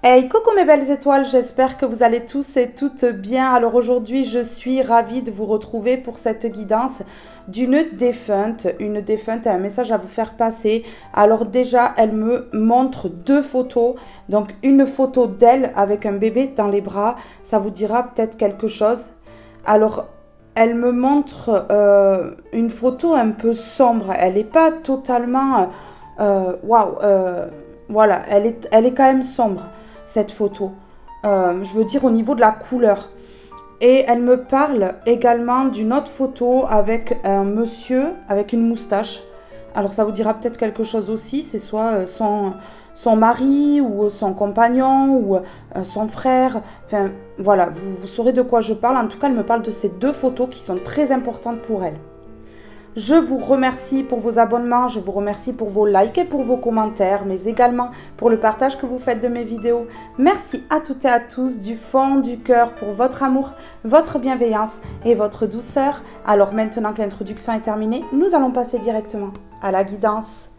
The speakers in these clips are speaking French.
Hey, coucou mes belles étoiles, j'espère que vous allez tous et toutes bien. Alors aujourd'hui, je suis ravie de vous retrouver pour cette guidance d'une défunte. Une défunte a un message à vous faire passer. Alors déjà, elle me montre deux photos. Donc une photo d'elle avec un bébé dans les bras, ça vous dira peut-être quelque chose. Alors, elle me montre une photo un peu sombre. Elle n'est pas totalement... Waouh, voilà, elle est quand même sombre cette photo. Je veux dire au niveau de la couleur. Et elle me parle également d'une autre photo avec un monsieur avec une moustache. Alors ça vous dira peut-être quelque chose aussi. C'est soit son mari ou son compagnon ou son frère. Enfin voilà, vous saurez de quoi je parle. En tout cas, elle me parle de ces deux photos qui sont très importantes pour elle. Je vous remercie pour vos abonnements, je vous remercie pour vos likes et pour vos commentaires, mais également pour le partage que vous faites de mes vidéos. Merci à toutes et à tous du fond du cœur pour votre amour, votre bienveillance et votre douceur. Alors maintenant que l'introduction est terminée, nous allons passer directement à la guidance.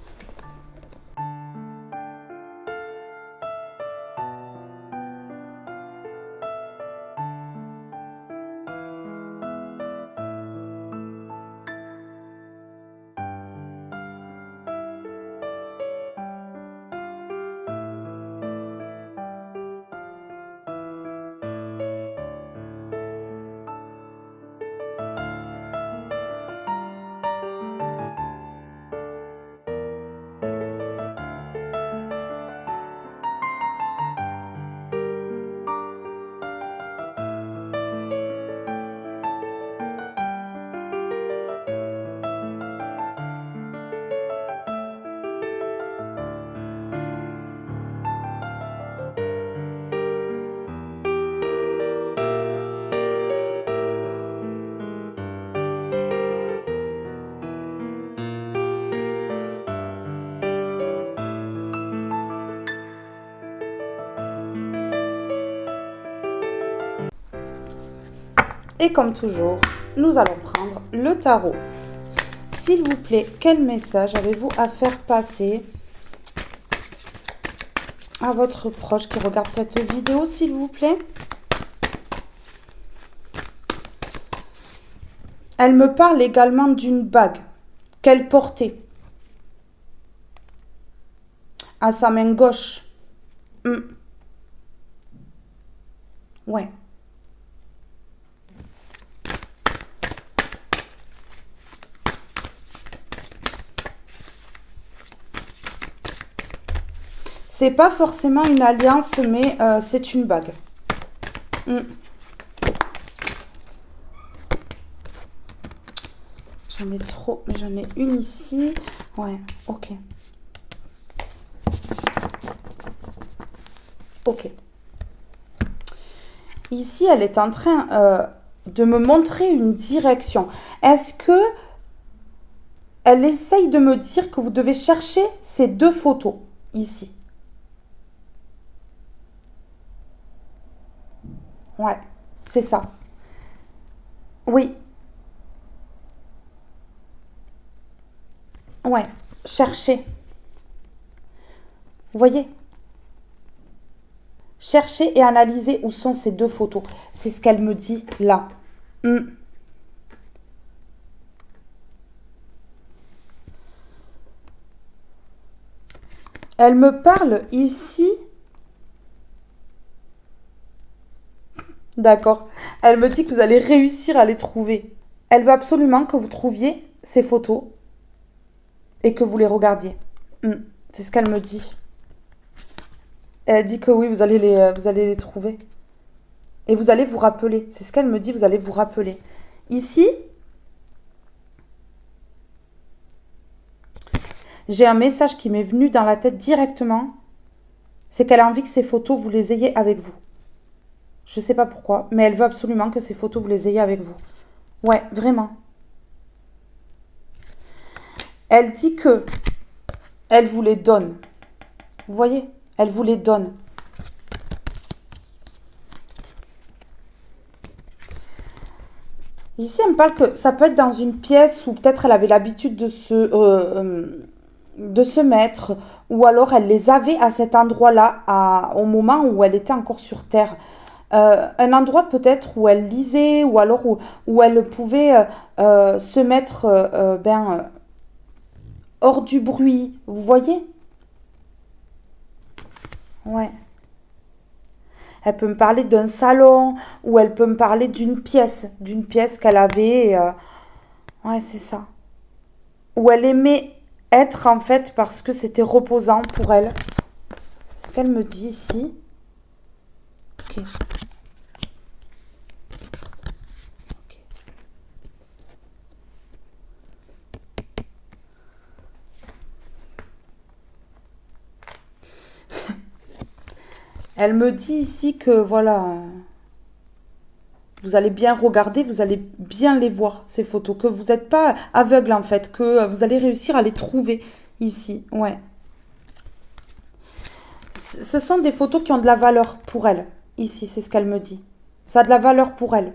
Et comme toujours, nous allons prendre le tarot. S'il vous plaît, quel message avez-vous à faire passer à votre proche qui regarde cette vidéo, s'il vous plaît? Elle me parle également d'une bague qu'elle portait à sa main gauche. Ouais. C'est pas forcément une alliance, mais c'est une bague. J'en ai trop, mais j'en ai une ici. Ouais, ok. Ok. Ici, elle est en train de me montrer une direction. Est-ce que elle essaye de me dire que vous devez chercher ces deux photos ici? Ouais, c'est ça. Oui, ouais, cherchez. Vous voyez? Cherchez et analysez où sont ces deux photos. C'est ce qu'elle me dit là. Elle me parle ici. D'accord. Elle me dit que vous allez réussir à les trouver. Elle veut absolument que vous trouviez ces photos et que vous les regardiez. C'est ce qu'elle me dit. Elle dit que oui, vous allez les trouver. Et vous allez vous rappeler. C'est ce qu'elle me dit, vous allez vous rappeler. Ici, j'ai un message qui m'est venu dans la tête directement. C'est qu'elle a envie que ces photos, vous les ayez avec vous. Je ne sais pas pourquoi, mais elle veut absolument que ces photos, vous les ayez avec vous. Ouais, vraiment. Elle dit que elle vous les donne. Vous voyez? Elle vous les donne. Ici, elle me parle que ça peut être dans une pièce où peut-être elle avait l'habitude de se mettre, ou alors elle les avait à cet endroit-là, au moment où elle était encore sur Terre. Un endroit peut-être où elle lisait, ou alors où elle pouvait se mettre hors du bruit. Vous voyez? Ouais. Elle peut me parler d'un salon, ou elle peut me parler d'une pièce qu'elle avait. Ouais, c'est ça. Où elle aimait être en fait parce que c'était reposant pour elle. C'est ce qu'elle me dit ici. Ok. Ok. Elle me dit ici que voilà, vous allez bien regarder, vous allez bien les voir, ces photos, que vous n'êtes pas aveugle en fait, que vous allez réussir à les trouver ici. Ouais. Ce sont des photos qui ont de la valeur pour elle. Ici, c'est ce qu'elle me dit. Ça a de la valeur pour elle.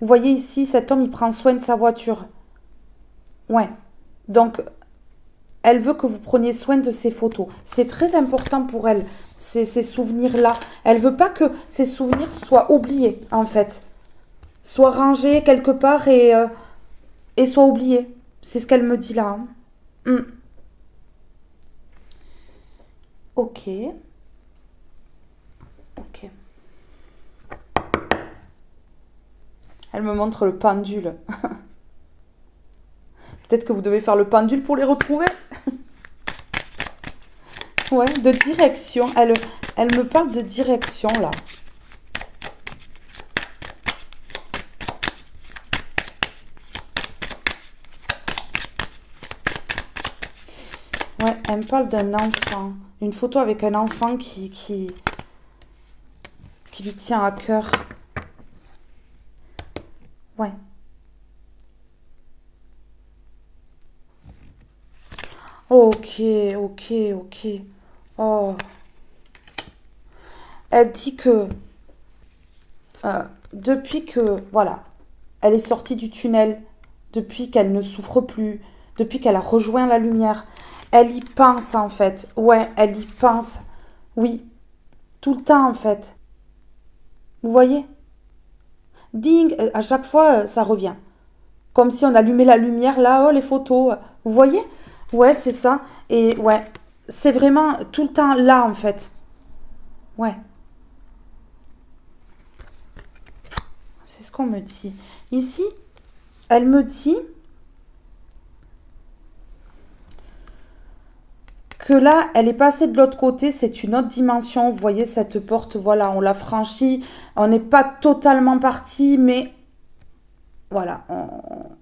Vous voyez ici, cet homme, il prend soin de sa voiture. Ouais. Donc, elle veut que vous preniez soin de ces photos. C'est très important pour elle, ces souvenirs-là. Elle veut pas que ces souvenirs soient oubliés, en fait. Soient rangés quelque part et soient oubliés. C'est ce qu'elle me dit là. Hein. Ok. Ok. Elle me montre le pendule. Peut-être que vous devez faire le pendule pour les retrouver. Ouais, de direction. Elle me parle de direction là. Ouais, elle me parle d'un enfant. Une photo avec un enfant qui lui tient à cœur. Ouais. Ok, ok, ok. Oh. Elle dit que depuis que, voilà, elle est sortie du tunnel, depuis qu'elle ne souffre plus, depuis qu'elle a rejoint la lumière, elle y pense en fait. Ouais, elle y pense. Oui, tout le temps en fait. Vous voyez? Ding, à chaque fois, ça revient. Comme si on allumait la lumière là, oh les photos. Vous voyez? Ouais, c'est ça. Et ouais, c'est vraiment tout le temps là en fait. Ouais, c'est ce qu'on me dit. Ici, elle me dit que là, elle est passée de l'autre côté, c'est une autre dimension. Vous voyez cette porte, voilà, on l'a franchie. On n'est pas totalement parti, mais voilà,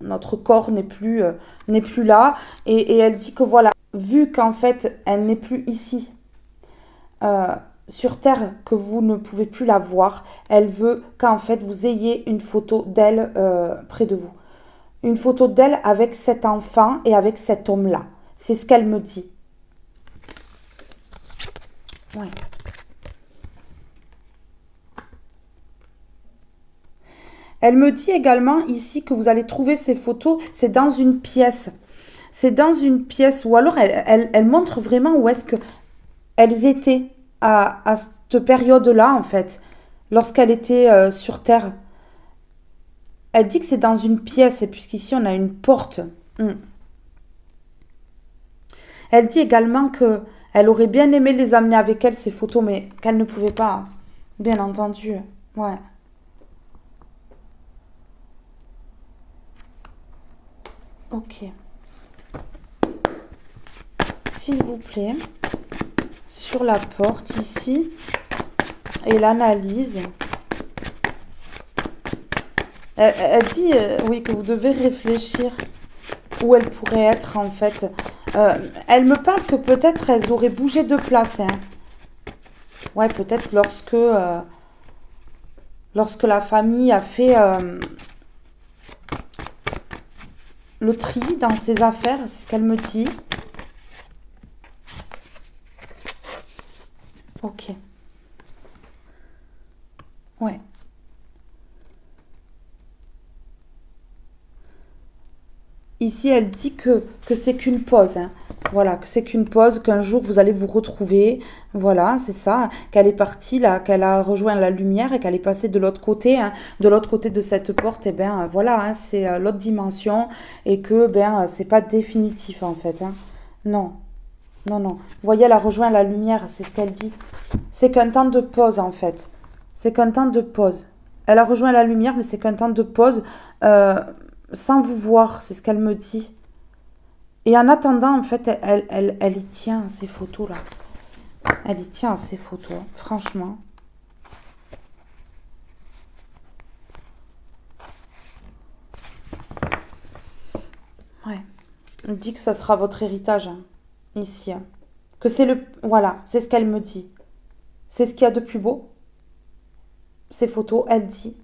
notre corps n'est plus là. Et elle dit que voilà, vu qu'en fait, elle n'est plus ici, euh, sur Terre, que vous ne pouvez plus la voir, elle veut qu'en fait, vous ayez une photo d'elle près de vous. Une photo d'elle avec cet enfant et avec cet homme-là. C'est ce qu'elle me dit. Ouais. Elle me dit également ici que vous allez trouver ces photos, c'est dans une pièce. C'est dans une pièce, ou alors elle montre vraiment où est-ce qu'elles étaient à cette période-là, en fait, lorsqu'elle était sur Terre. Elle dit que c'est dans une pièce, et puisqu'ici on a une porte. Hmm. Elle dit également que elle aurait bien aimé les amener avec elle, ces photos, mais qu'elle ne pouvait pas, bien entendu. Ouais. Ok. S'il vous plaît, sur la porte ici, et l'analyse. Elle dit, oui, que vous devez réfléchir où elle pourrait être en fait. Elle me parle que peut-être elles auraient bougé de place. Hein. Ouais, peut-être lorsque la famille a fait le tri dans ses affaires, c'est ce qu'elle me dit. Ok. Ouais. Ici, elle dit que c'est qu'une pause. Hein. Voilà, que c'est qu'une pause, qu'un jour vous allez vous retrouver. Voilà, c'est ça. Qu'elle est partie là, qu'elle a rejoint la lumière et qu'elle est passée de l'autre côté, hein, de l'autre côté de cette porte. Et ben voilà, hein, c'est l'autre dimension et que ben c'est pas définitif en fait. Hein. Non, non, non. Vous voyez, elle a rejoint la lumière, c'est ce qu'elle dit. C'est qu'un temps de pause en fait. C'est qu'un temps de pause. Elle a rejoint la lumière, mais c'est qu'un temps de pause euh, sans vous voir, c'est ce qu'elle me dit. Et en attendant, en fait, elle y tient à ces photos-là. Elle y tient à ces photos, franchement. Ouais. Elle dit que ça sera votre héritage, hein, ici. Hein. Que c'est le... Voilà, c'est ce qu'elle me dit. C'est ce qu'il y a de plus beau. Ces photos, elle dit.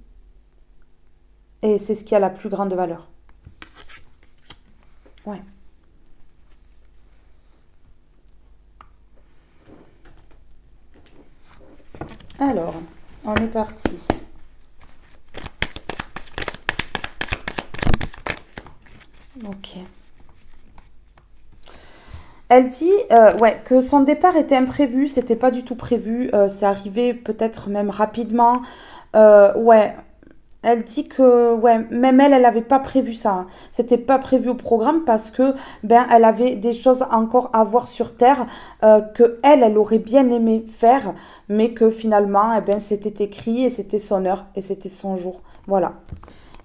Et c'est ce qui a la plus grande valeur. Ouais. Alors, on est parti. Ok. Elle dit ouais, que son départ était imprévu, c'était pas du tout prévu, c'est arrivé peut-être même rapidement. Ouais, elle dit que ouais, même elle n'avait pas prévu ça. Hein. C'était pas prévu au programme parce que ben elle avait des choses encore à voir sur Terre que elle aurait bien aimé faire, mais que finalement, eh ben c'était écrit et c'était son heure et c'était son jour. Voilà.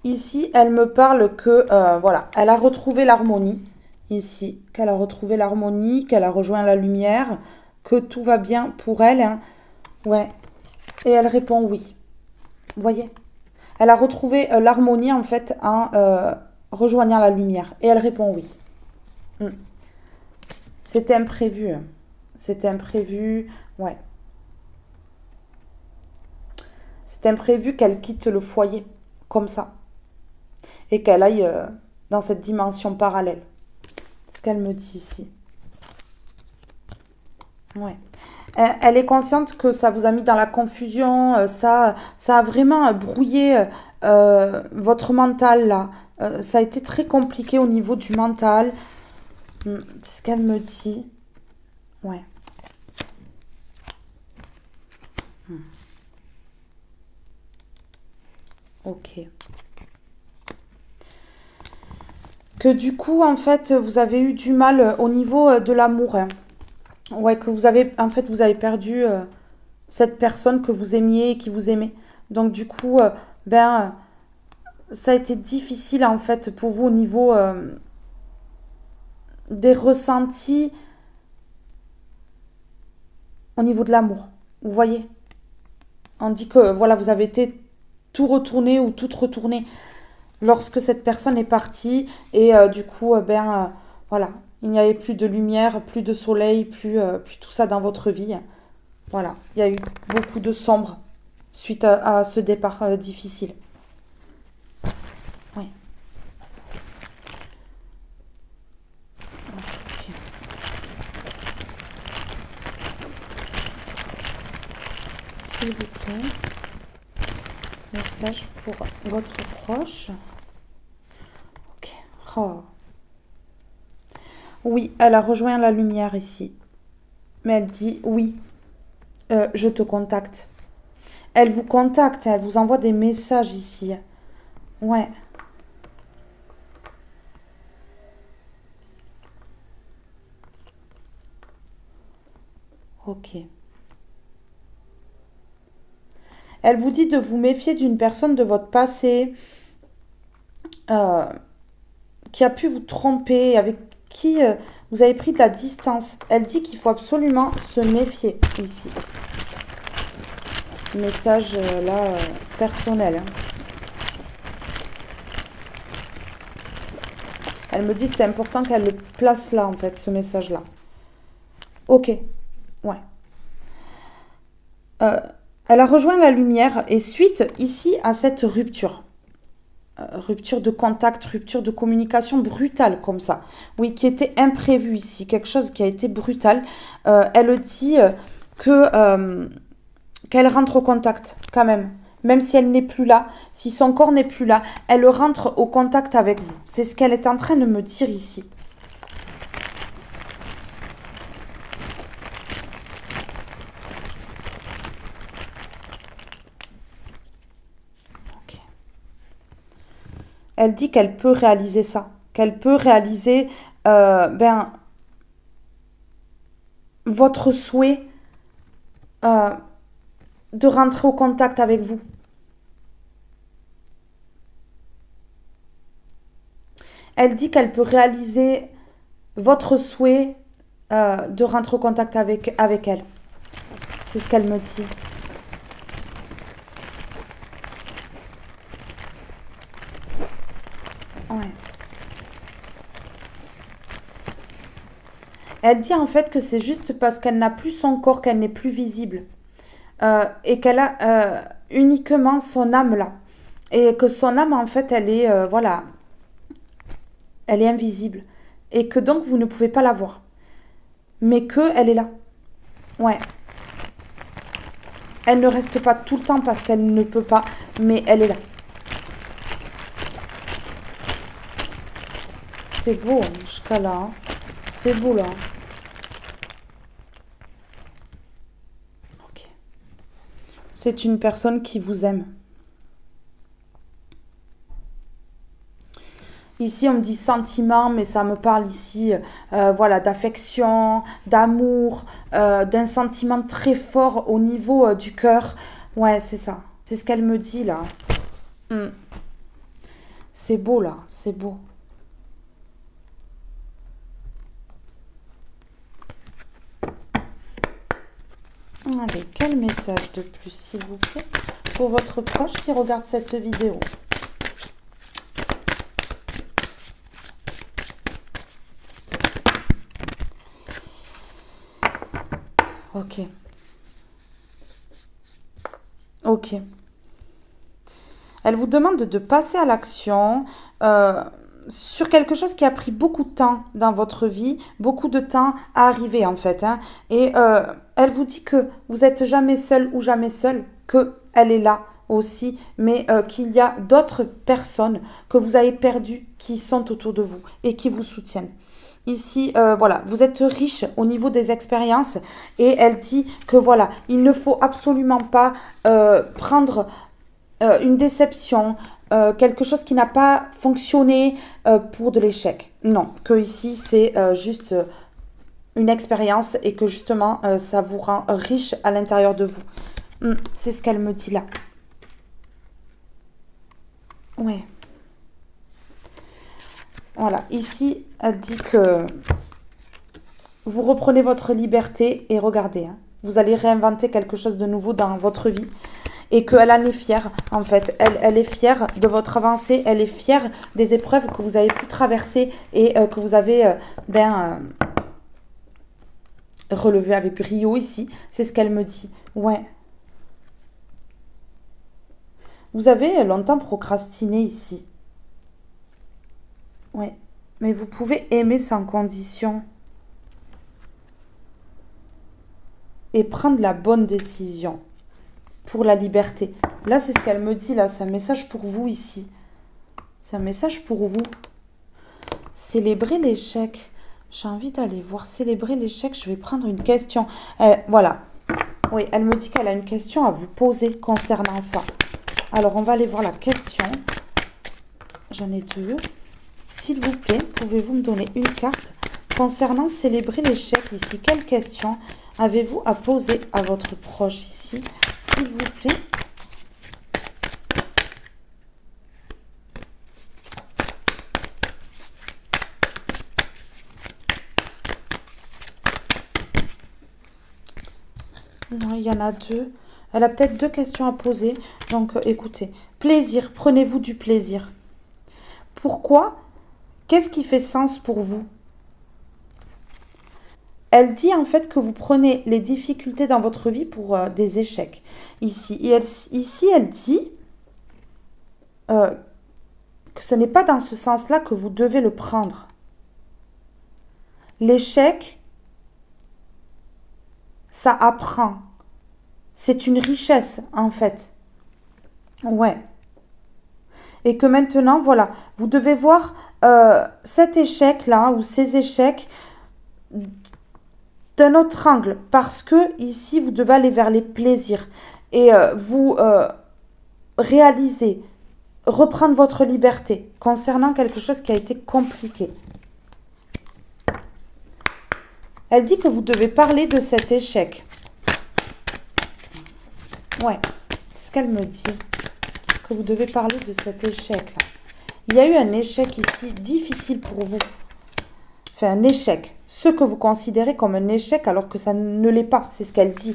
Ici, elle me parle que, voilà, elle a retrouvé l'harmonie. Ici, qu'elle a retrouvé l'harmonie, qu'elle a rejoint la lumière, que tout va bien pour elle. Hein. Ouais. Et elle répond oui. Vous voyez? Elle a retrouvé l'harmonie, en fait, en rejoignant la lumière. Et elle répond oui. Mm. C'était imprévu. Hein. C'était imprévu. Ouais. C'était imprévu qu'elle quitte le foyer, comme ça. Et qu'elle aille dans cette dimension parallèle. Ce qu'elle me dit ici. Ouais. Elle est consciente que ça vous a mis dans la confusion, ça a vraiment brouillé votre mental là. Ça a été très compliqué au niveau du mental. C'est ce qu'elle me dit. Ouais. Hmm. Ok. Que du coup, en fait, vous avez eu du mal au niveau de l'amour. Hein. Ouais, que vous avez, en fait, vous avez perdu cette personne que vous aimiez et qui vous aimait. Donc du coup, ben, ça a été difficile en fait pour vous au niveau des ressentis, au niveau de l'amour. Vous voyez? On dit que voilà, vous avez été tout retourné ou toute retournée lorsque cette personne est partie et du coup, voilà, il n'y avait plus de lumière, plus de soleil, plus tout ça dans votre vie. Voilà, il y a eu beaucoup de sombre suite à ce départ difficile. Oui. Ok. S'il vous plaît, message pour votre proche. Ok. Oh. Oui, elle a rejoint la lumière ici. Mais elle dit oui, je te contacte. Elle vous contacte, elle vous envoie des messages ici. Ouais, ok. Elle vous dit de vous méfier d'une personne de votre passé euh, qui a pu vous tromper, avec qui vous avez pris de la distance. Elle dit qu'il faut absolument se méfier ici. Message là personnel. Hein. Elle me dit que c'est important qu'elle le place là en fait, ce message là. Ok, ouais. Euh, Elle a rejoint la lumière et suite ici à cette rupture. Rupture de contact, rupture de communication brutale comme ça. Oui, qui était imprévue ici, quelque chose qui a été brutal. Elle dit que qu'elle rentre au contact quand même. Même si elle n'est plus là, si son corps n'est plus là, elle rentre au contact avec vous. C'est ce qu'elle est en train de me dire ici. Elle dit qu'elle peut réaliser ça, qu'elle peut réaliser ben, votre souhait euh, de rentrer au contact avec vous. Elle dit qu'elle peut réaliser votre souhait de rentrer au contact avec elle. C'est ce qu'elle me dit. Ouais. Elle dit en fait que c'est juste parce qu'elle n'a plus son corps qu'elle n'est plus visible. Et qu'elle a uniquement son âme là. Et que son âme en fait elle est, voilà, elle est invisible. Et que donc vous ne pouvez pas la voir. Mais que elle est là. Ouais. Elle ne reste pas tout le temps parce qu'elle ne peut pas, mais elle est là. C'est beau hein, jusqu'à là. Hein. C'est beau là. Ok. C'est une personne qui vous aime. Ici, on me dit sentiment, mais ça me parle ici, voilà, d'affection, d'amour, d'un sentiment très fort au niveau du cœur. Ouais, c'est ça. C'est ce qu'elle me dit là. Hmm. C'est beau là, c'est beau. Allez, quel message de plus, s'il vous plaît, pour votre proche qui regarde cette vidéo. Ok. Ok. Elle vous demande de passer à l'action sur quelque chose qui a pris beaucoup de temps dans votre vie, beaucoup de temps à arriver en fait. Hein. Et elle vous dit que vous n'êtes jamais seul ou jamais seul, qu'elle est là aussi, mais qu'il y a d'autres personnes que vous avez perdues qui sont autour de vous et qui vous soutiennent. Ici, voilà, vous êtes riche au niveau des expériences et elle dit que voilà, il ne faut absolument pas prendre une déception, quelque chose qui n'a pas fonctionné pour de l'échec. Non, que ici c'est juste une expérience et que justement ça vous rend riche à l'intérieur de vous. C'est ce qu'elle me dit là. Ouais. Voilà, ici elle dit que vous reprenez votre liberté et regardez, hein, vous allez réinventer quelque chose de nouveau dans votre vie. Et qu'elle en est fière, en fait. Elle est fière de votre avancée, elle est fière des épreuves que vous avez pu traverser et que vous avez relevé avec brio ici. C'est ce qu'elle me dit. Ouais. Vous avez longtemps procrastiné ici. Ouais. Mais vous pouvez aimer sans condition et prendre la bonne décision pour la liberté. Là, c'est ce qu'elle me dit, là. C'est un message pour vous ici. C'est un message pour vous. Célébrer l'échec. J'ai envie d'aller voir célébrer l'échec. Je vais prendre une question. Voilà. Oui, elle me dit qu'elle a une question à vous poser concernant ça. Alors, on va aller voir la question. J'en ai deux. S'il vous plaît, pouvez-vous me donner une carte concernant célébrer l'échec ici? Quelle question avez-vous à poser à votre proche ici? S'il vous plaît. Non, il y en a deux. Elle a peut-être deux questions à poser. Donc, écoutez. Plaisir. Prenez-vous du plaisir. Pourquoi? Qu'est-ce qui fait sens pour vous? Elle dit en fait que vous prenez les difficultés dans votre vie pour des échecs. Ici, ici elle dit euh, que ce n'est pas dans ce sens-là que vous devez le prendre. L'échec, ça apprend. C'est une richesse, en fait. Ouais. Et que maintenant, voilà, vous devez voir cet échec-là ou ces échecs d'un autre angle. Parce que ici, vous devez aller vers les plaisirs. Et vous réalisez reprendre votre liberté concernant quelque chose qui a été compliqué. Elle dit que vous devez parler de cet échec. Ouais, c'est ce qu'elle me dit. Que vous devez parler de cet échec-là. Il y a eu un échec ici difficile pour vous. Enfin, un échec. Ce que vous considérez comme un échec alors que ça ne l'est pas. C'est ce qu'elle dit.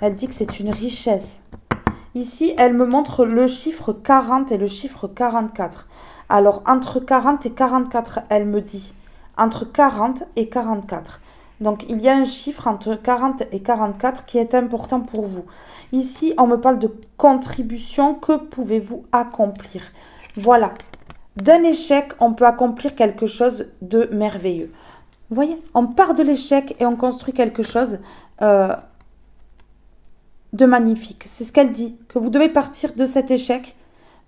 Elle dit que c'est une richesse. Ici, elle me montre le chiffre 40 et le chiffre 44. Alors, entre 40 et 44, elle me dit. Entre 40 et 44. Donc, il y a un chiffre entre 40 et 44 qui est important pour vous. Ici, on me parle de contribution. Que pouvez-vous accomplir? Voilà. D'un échec, on peut accomplir quelque chose de merveilleux. Vous voyez, on part de l'échec et on construit quelque chose de magnifique. C'est ce qu'elle dit, que vous devez partir de cet échec,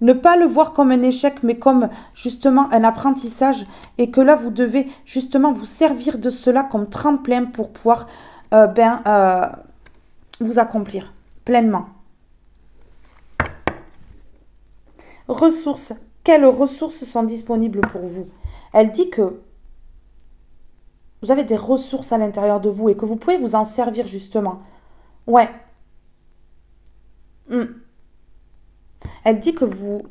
ne pas le voir comme un échec, mais comme justement un apprentissage, et que là, vous devez justement vous servir de cela comme tremplin pour pouvoir vous accomplir pleinement. Ressources. Quelles ressources sont disponibles pour vous? Elle dit que vous avez des ressources à l'intérieur de vous et que vous pouvez vous en servir justement. Ouais. Elle dit que vous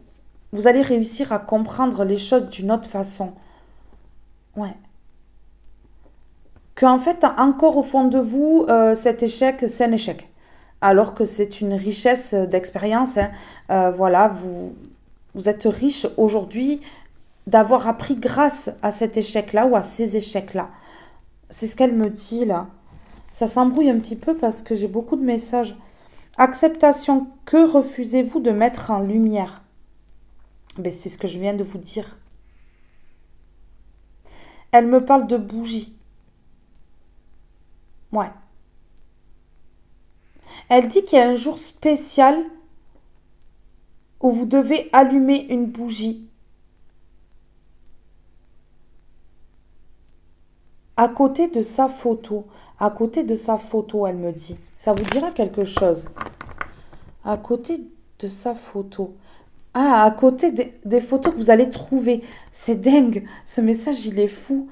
allez réussir à comprendre les choses d'une autre façon. Ouais. Qu'en fait, encore au fond de vous, cet échec, c'est un échec. Alors que c'est une richesse d'expérience. Hein. Voilà, vous êtes riche aujourd'hui d'avoir appris grâce à cet échec-là ou à ces échecs-là. C'est ce qu'elle me dit là. Ça s'embrouille un petit peu parce que j'ai beaucoup de messages. Acceptation, que refusez-vous de mettre en lumière? Ben, c'est ce que je viens de vous dire. Elle me parle de bougie. Ouais. Elle dit qu'il y a un jour spécial où vous devez allumer une bougie. À côté de sa photo. À côté de sa photo, elle me dit. Ça vous dira quelque chose. À côté de sa photo. Ah, à côté des photos que vous allez trouver. C'est dingue. Ce message, il est fou.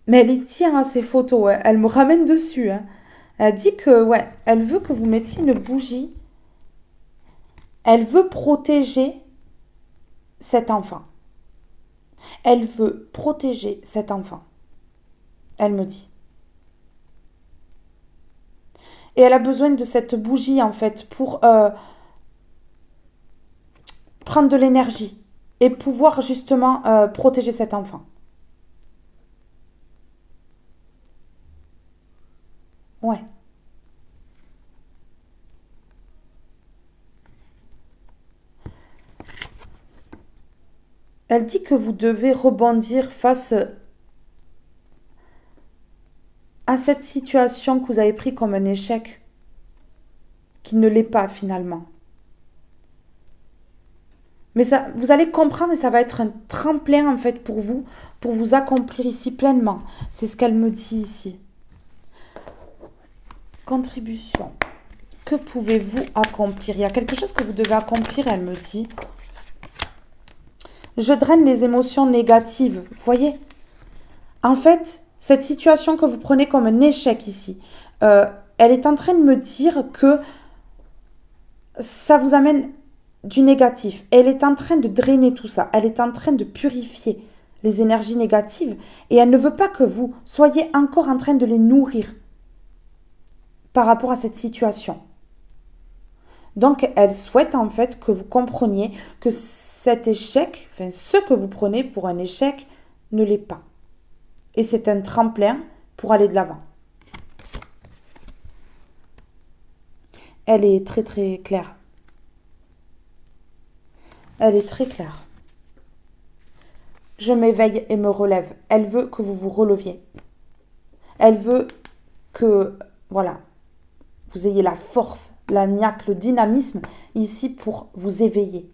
Mais elle y tient à ces photos. Ouais. Elle me ramène dessus. Hein. Elle dit que, ouais, elle veut que vous mettiez une bougie. Elle veut protéger cet enfant. Elle veut protéger cet enfant. Elle me dit. Et elle a besoin de cette bougie, en fait, pour prendre de l'énergie et pouvoir justement protéger cet enfant. Ouais. Elle dit que vous devez rebondir face à cette situation que vous avez pris comme un échec, qui ne l'est pas finalement. Mais ça, vous allez comprendre et ça va être un tremplin en fait pour vous accomplir ici pleinement. C'est ce qu'elle me dit ici. Contribution. Que pouvez-vous accomplir? Il y a quelque chose que vous devez accomplir, elle me dit. Je draine les émotions négatives. Vous voyez? En fait, cette situation que vous prenez comme un échec ici, elle est en train de me dire que ça vous amène du négatif. Elle est en train de drainer tout ça. Elle est en train de purifier les énergies négatives et elle ne veut pas que vous soyez encore en train de les nourrir par rapport à cette situation. Donc, elle souhaite en fait que vous compreniez que cet échec, enfin ce que vous prenez pour un échec, ne l'est pas. Et c'est un tremplin pour aller de l'avant. Elle est très très claire. Elle est très claire. Je m'éveille et me relève. Elle veut que vous vous releviez. Elle veut que, voilà, vous ayez la force, la niaque, le dynamisme ici pour vous éveiller.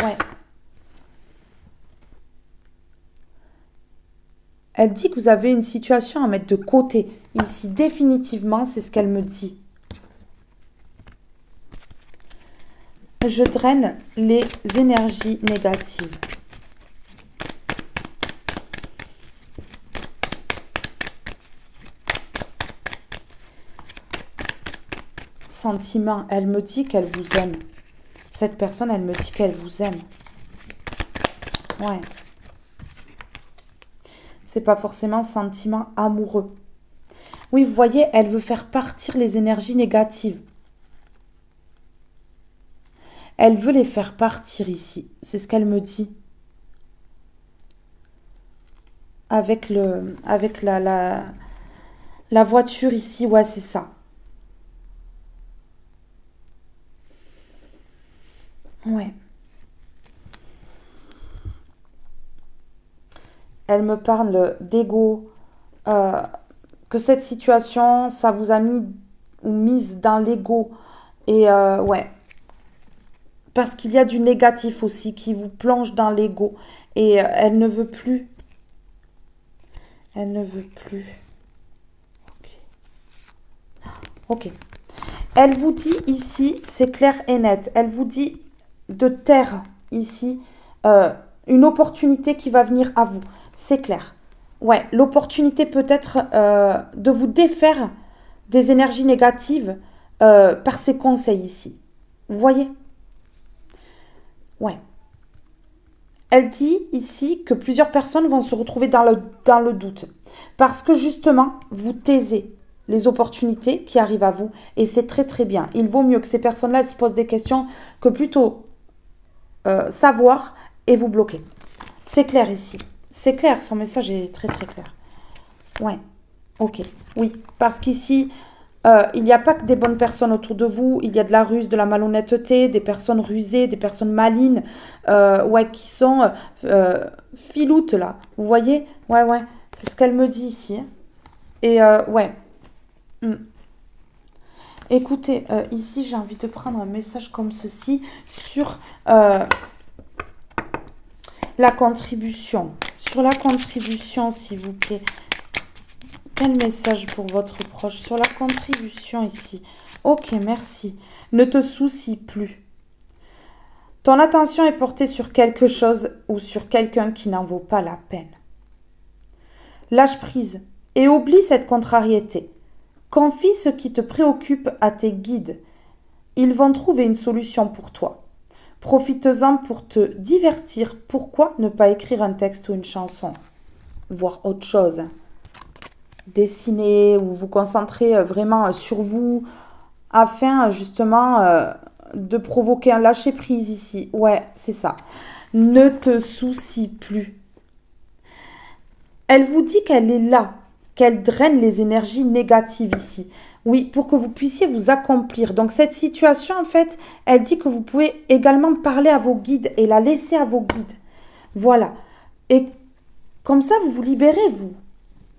Ouais. Elle dit que vous avez une situation à mettre de côté. Ici, définitivement, c'est ce qu'elle me dit. Je draine les énergies négatives. Sentiment, elle me dit qu'elle vous aime. Cette personne, elle me dit qu'elle vous aime. Ouais. C'est pas forcément sentiment amoureux. Oui, vous voyez, elle veut faire partir les énergies négatives. Elle veut les faire partir ici. C'est ce qu'elle me dit. Avec la voiture ici, ouais, c'est ça. Ouais. Elle me parle d'ego, que cette situation, ça vous a mis ou mise dans l'ego. Et ouais, parce qu'il y a du négatif aussi qui vous plonge dans l'ego. Et elle ne veut plus. Elle ne veut plus. Ok. Ok. Elle vous dit ici, c'est clair et net. Elle vous dit de taire ici une opportunité qui va venir à vous. C'est clair. Ouais, l'opportunité peut-être de vous défaire des énergies négatives par ses conseils ici. Vous voyez? Ouais. Elle dit ici que plusieurs personnes vont se retrouver dans le doute. Parce que justement, vous taisez les opportunités qui arrivent à vous. Et c'est très très bien. Il vaut mieux que ces personnes-là se posent des questions que plutôt savoir et vous bloquer. C'est clair ici. C'est clair, son message est très très clair. Ouais, ok, oui. Parce qu'ici, il n'y a pas que des bonnes personnes autour de vous. Il y a de la ruse, de la malhonnêteté, des personnes rusées, des personnes malines, ouais, qui sont filoutes là. Vous voyez? Ouais, ouais, c'est ce qu'elle me dit ici. Et ouais. Hmm. Écoutez, ici, j'ai envie de prendre un message comme ceci sur la contribution. Sur la contribution, s'il vous plaît. Quel message pour votre proche sur la contribution ici? Ok, merci. Ne te soucie plus. Ton attention est portée sur quelque chose ou sur quelqu'un qui n'en vaut pas la peine. Lâche prise et oublie cette contrariété. Confie ce qui te préoccupe à tes guides. Ils vont trouver une solution pour toi. Profites-en pour te divertir. Pourquoi ne pas écrire un texte ou une chanson? Voire autre chose. Dessiner ou vous concentrer vraiment sur vous afin justement de provoquer un lâcher-prise ici. Ouais, c'est ça. Ne te soucie plus. Elle vous dit qu'elle est là, qu'elle draine les énergies négatives ici. Oui, pour que vous puissiez vous accomplir. Donc cette situation, en fait, elle dit que vous pouvez également parler à vos guides et la laisser à vos guides. Voilà. Et comme ça, vous vous libérez, vous.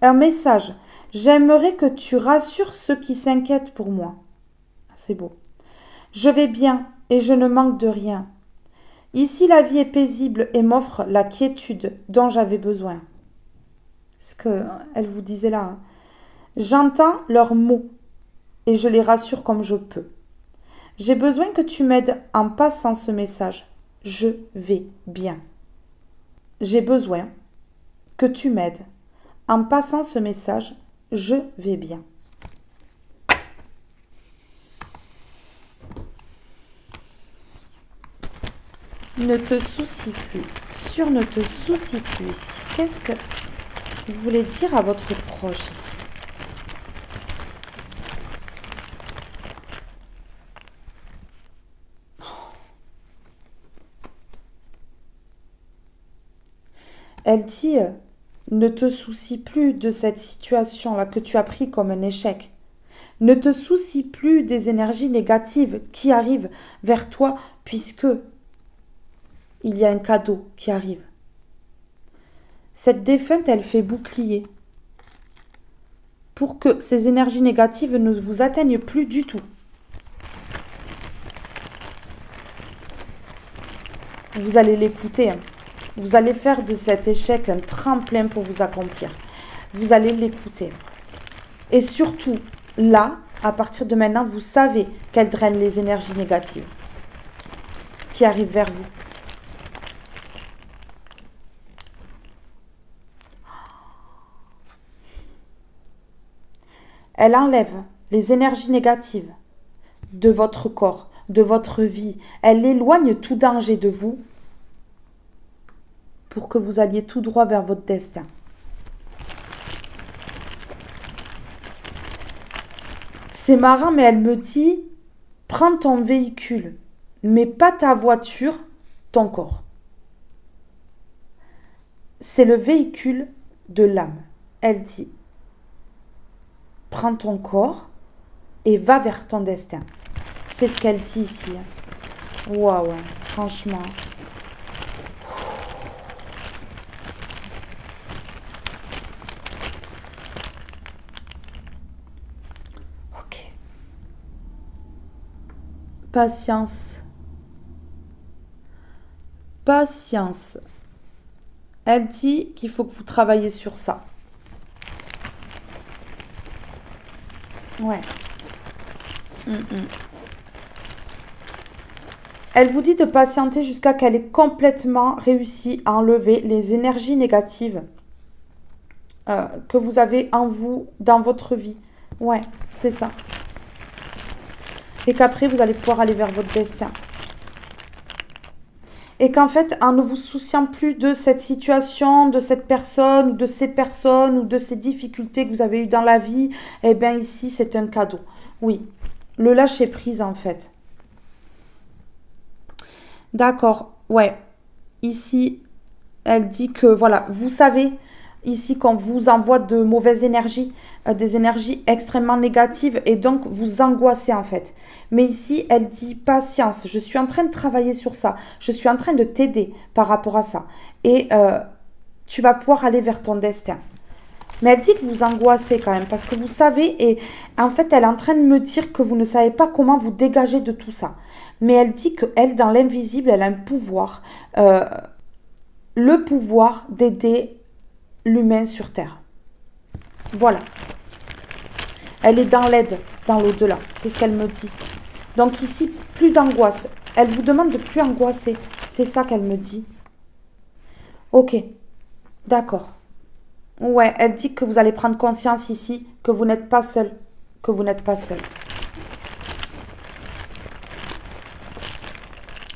Un message. J'aimerais que tu rassures ceux qui s'inquiètent pour moi. C'est beau. Je vais bien et je ne manque de rien. Ici, la vie est paisible et m'offre la quiétude dont j'avais besoin. Ce qu'elle vous disait là. Hein. J'entends leurs mots et je les rassure comme je peux. J'ai besoin que tu m'aides en passant ce message. Je vais bien. J'ai besoin que tu m'aides en passant ce message. Je vais bien. Ne te soucie plus. Sur ne te soucie plus ici. Qu'est-ce que vous voulez dire à votre proche ici? Elle dit, ne te soucie plus de cette situation-là que tu as pris comme un échec. Ne te soucie plus des énergies négatives qui arrivent vers toi puisque il y a un cadeau qui arrive. Cette défunte, elle fait bouclier pour que ces énergies négatives ne vous atteignent plus du tout. Vous allez l'écouter. Hein. Vous allez faire de cet échec un tremplin pour vous accomplir. Vous allez l'écouter. Et surtout, là, à partir de maintenant, vous savez qu'elle draine les énergies négatives. qui arrive vers vous. Elle enlève les énergies négatives de votre corps, de votre vie. Elle éloigne tout danger de vous pour que vous alliez tout droit vers votre destin. C'est marrant, mais elle me dit, prends ton véhicule, mais pas ta voiture, ton corps. C'est le véhicule de l'âme. Elle dit, prends ton corps et va vers ton destin. C'est ce qu'elle dit ici. Waouh, franchement. Ok. Patience. Patience. Elle dit qu'il faut que vous travaillez sur ça. Ouais. Elle vous dit de patienter jusqu'à qu'elle ait complètement réussi à enlever les énergies négatives que vous avez en vous, dans votre vie. Ouais, c'est ça. Et qu'après, vous allez pouvoir aller vers votre destin. Et qu'en fait, en ne vous souciant plus de cette situation, de cette personne, ou de ces personnes, ou de ces difficultés que vous avez eues dans la vie, eh bien ici, c'est un cadeau. Oui, le lâcher prise en fait. D'accord, ouais. Ici, elle dit que, voilà, vous savez, ici, qu'on vous envoie de mauvaises énergies, des énergies extrêmement négatives, et donc vous angoissez en fait. Mais ici, elle dit patience, je suis en train de travailler sur ça, je suis en train de t'aider par rapport à ça. Et tu vas pouvoir aller vers ton destin. Mais elle dit que vous angoissez quand même, parce que vous savez, et en fait, elle est en train de me dire que vous ne savez pas comment vous dégager de tout ça. Mais elle dit qu'elle, dans l'invisible, elle a un pouvoir, le pouvoir d'aider l'humain sur Terre. Voilà. Elle est dans l'aide, dans l'au-delà. C'est ce qu'elle me dit. Donc ici, plus d'angoisse. Elle vous demande de plus angoisser. C'est ça qu'elle me dit. Ok. D'accord. Ouais, elle dit que vous allez prendre conscience ici que vous n'êtes pas seul. Que vous n'êtes pas seul.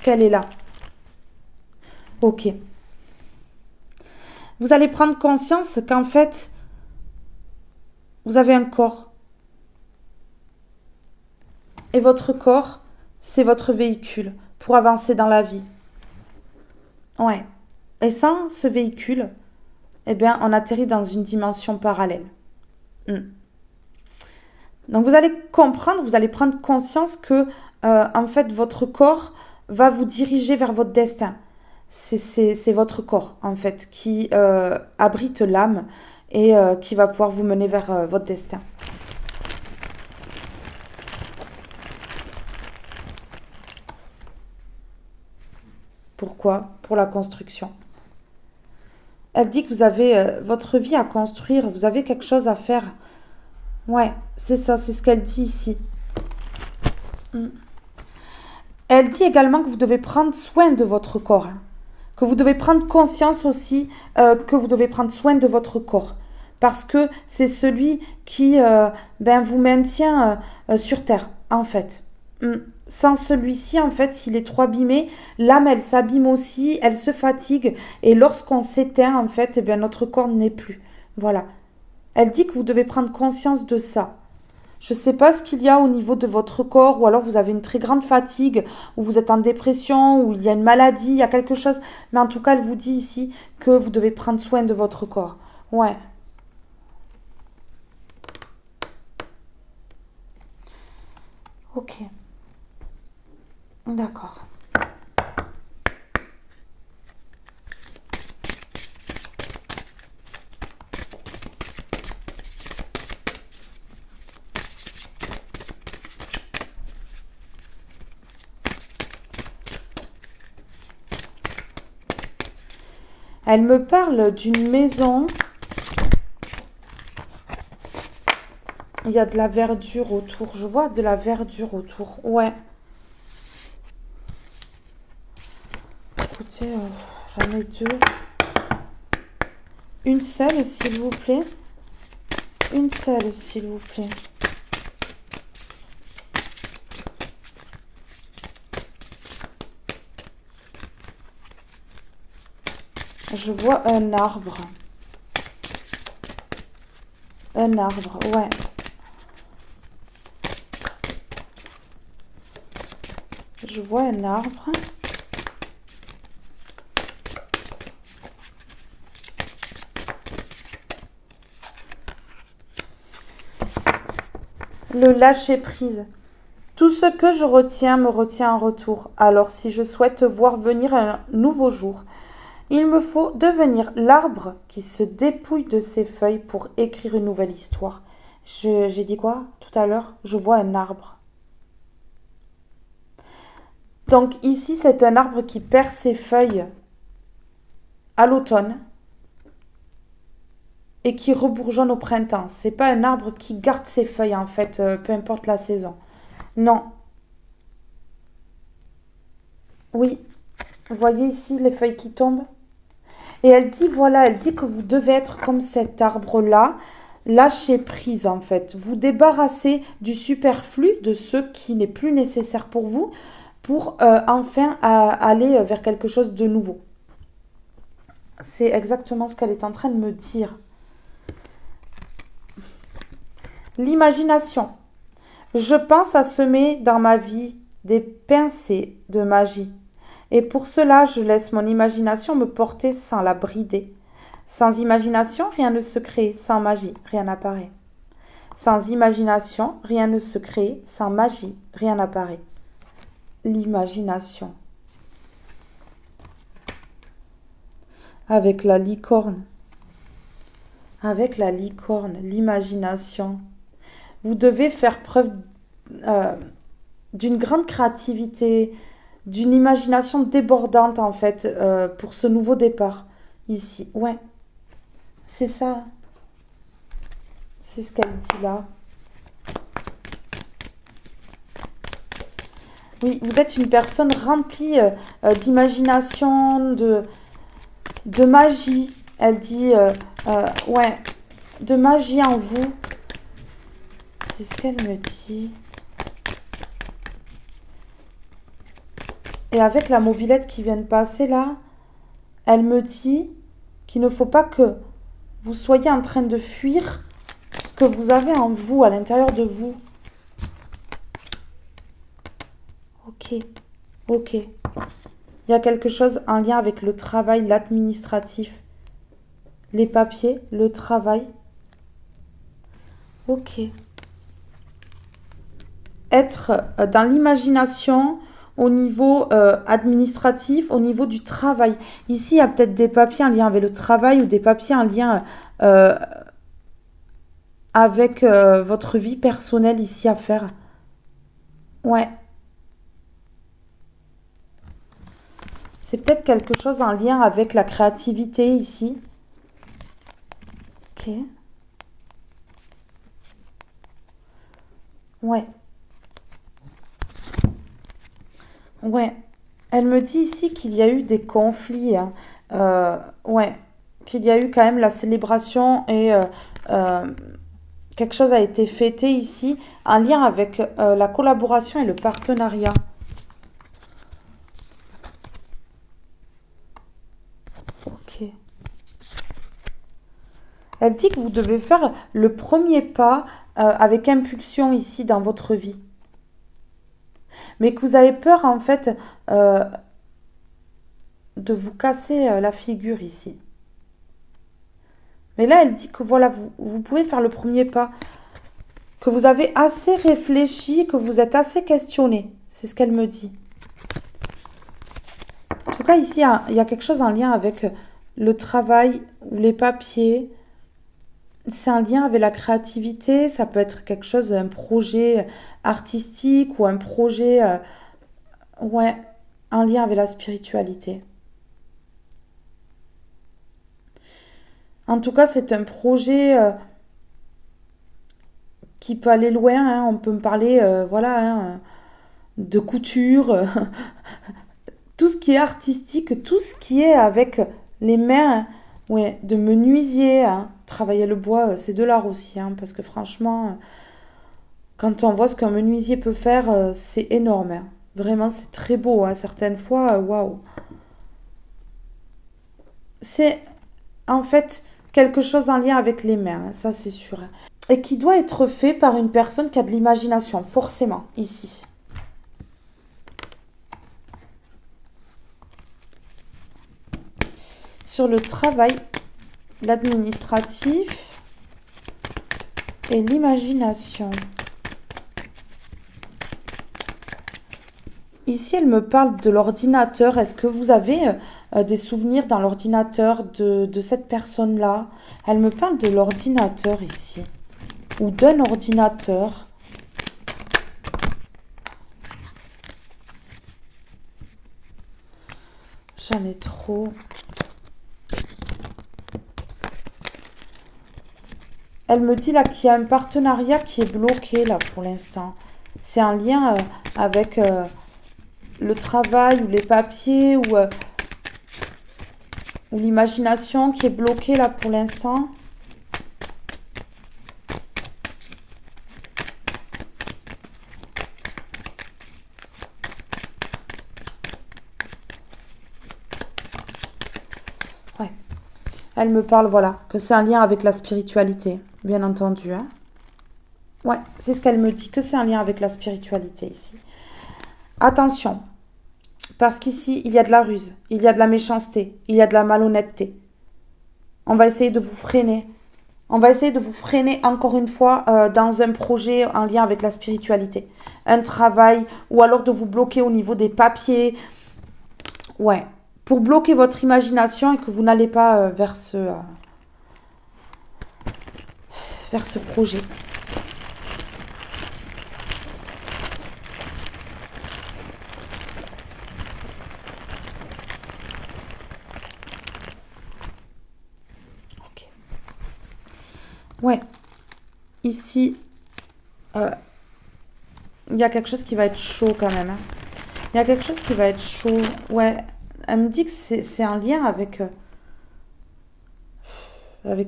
Qu'elle est là. Ok. Vous allez prendre conscience qu'en fait, vous avez un corps. Et votre corps, c'est votre véhicule pour avancer dans la vie. Ouais. Et sans ce véhicule, eh bien, on atterrit dans une dimension parallèle. Donc, vous allez comprendre, vous allez prendre conscience que, en fait, votre corps va vous diriger vers votre destin. C'est votre corps, en fait, qui abrite l'âme et qui va pouvoir vous mener vers votre destin. Pourquoi? Pour la construction. Elle dit que vous avez votre vie à construire, vous avez quelque chose à faire. Ouais, c'est ça, c'est ce qu'elle dit ici. Elle dit également que vous devez prendre soin de votre corps. Que vous devez prendre conscience aussi que vous devez prendre soin de votre corps. Parce que c'est celui qui vous maintient sur Terre, en fait. Sans celui-ci, en fait, s'il est trop abîmé, l'âme, elle s'abîme aussi, elle se fatigue. Et lorsqu'on s'éteint, en fait, eh bien, notre corps n'est plus. Voilà. Elle dit que vous devez prendre conscience de ça. Je ne sais pas ce qu'il y a au niveau de votre corps, ou alors vous avez une très grande fatigue, ou vous êtes en dépression, ou il y a une maladie, il y a quelque chose. Mais en tout cas, elle vous dit ici que vous devez prendre soin de votre corps. Ouais. Ok. D'accord. Elle me parle d'une maison. Il y a de la verdure autour. Je vois de la verdure autour. Ouais. sais, j'en ai deux. Une seule, s'il vous plaît. Une seule, s'il vous plaît. Je vois un arbre. Un arbre, ouais. Je vois un arbre. Le lâcher-prise. Tout ce que je retiens me retient en retour. Alors si je souhaite voir venir un nouveau jour, il me faut devenir l'arbre qui se dépouille de ses feuilles pour écrire une nouvelle histoire. J'ai dit quoi tout à l'heure? Je vois un arbre. Donc ici, c'est un arbre qui perd ses feuilles à l'automne et qui rebourgeonne au printemps. C'est pas un arbre qui garde ses feuilles en fait, peu importe la saison. Non. Oui. Vous voyez ici les feuilles qui tombent? Et elle dit, voilà, elle dit que vous devez être comme cet arbre-là, lâcher prise en fait. Vous débarrasser du superflu, de ce qui n'est plus nécessaire pour vous, pour enfin aller vers quelque chose de nouveau. C'est exactement ce qu'elle est en train de me dire. L'imagination. Je pense à semer dans ma vie des pincées de magie. Et pour cela, je laisse mon imagination me porter sans la brider. Sans imagination, rien ne se crée. Sans magie, rien n'apparaît. Sans imagination, rien ne se crée. Sans magie, rien n'apparaît. L'imagination. Avec la licorne. Avec la licorne, l'imagination. Vous devez faire preuve d'une grande créativité, d'une imagination débordante en fait pour ce nouveau départ ici. Ouais, c'est ça. C'est ce qu'elle dit là. Oui, vous êtes une personne remplie d'imagination, de magie. Elle dit, ouais, de magie en vous. C'est ce qu'elle me dit. Et avec la mobilette qui vient de passer là, elle me dit qu'il ne faut pas que vous soyez en train de fuir ce que vous avez en vous, à l'intérieur de vous. Ok, ok. Il y a quelque chose en lien avec le travail, l'administratif, les papiers, le travail. Ok. Être dans l'imagination au niveau administratif, au niveau du travail. Ici, il y a peut-être des papiers en lien avec le travail ou des papiers en lien avec votre vie personnelle ici à faire. Ouais. C'est peut-être quelque chose en lien avec la créativité ici. Ok. Ouais. Ouais. Elle me dit ici qu'il y a eu des conflits, hein. Ouais. Qu'il y a eu quand même la célébration et euh, quelque chose a été fêté ici en lien avec la collaboration et le partenariat. Ok. Elle dit que vous devez faire le premier pas avec impulsion ici dans votre vie. Mais que vous avez peur en fait euh, de vous casser la figure ici. Mais là, elle dit que voilà, vous pouvez faire le premier pas, que vous avez assez réfléchi, que vous êtes assez questionné. C'est ce qu'elle me dit. En tout cas, ici, il y a quelque chose en lien avec le travail ou les papiers. C'est un lien avec la créativité. Ça peut être quelque chose, un projet artistique ou un projet, ouais, en lien avec la spiritualité. En tout cas, c'est un projet qui peut aller loin, hein. On peut me parler, voilà, hein, de couture, tout ce qui est artistique, tout ce qui est avec les mains, ouais, de menuisier, hein. Travailler le bois, c'est de l'art aussi, hein, parce que franchement, quand on voit ce qu'un menuisier peut faire, c'est énorme, hein. Vraiment, c'est très beau, hein. Certaines fois, waouh. C'est en fait quelque chose en lien avec les mains, hein, ça c'est sûr. Et qui doit être fait par une personne qui a de l'imagination, forcément, ici. Sur le travail, l'administratif et l'imagination. Ici, elle me parle de l'ordinateur. Est-ce que vous avez des souvenirs dans l'ordinateur de cette personne-là? Elle me parle de l'ordinateur ici. Ou d'un ordinateur. J'en ai trop. Elle me dit là qu'il y a un partenariat qui est bloqué là pour l'instant. C'est un lien avec le travail ou les papiers ou l'imagination qui est bloquée là pour l'instant. Ouais. Elle me parle, voilà, que c'est un lien avec la spiritualité, bien entendu, hein. Ouais, c'est ce qu'elle me dit, que c'est un lien avec la spiritualité ici. Attention, parce qu'ici, il y a de la ruse, il y a de la méchanceté, il y a de la malhonnêteté. On va essayer de vous freiner. On va essayer de vous freiner encore une fois dans un projet en lien avec la spiritualité. Un travail, ou alors de vous bloquer au niveau des papiers. Ouais, pour bloquer votre imagination et que vous n'allez pas vers ce projet. Ouais, ici, il y a quelque chose qui va être chaud quand même, hein. Il y a quelque chose qui va être chaud. Ouais, elle me dit que c'est un lien avec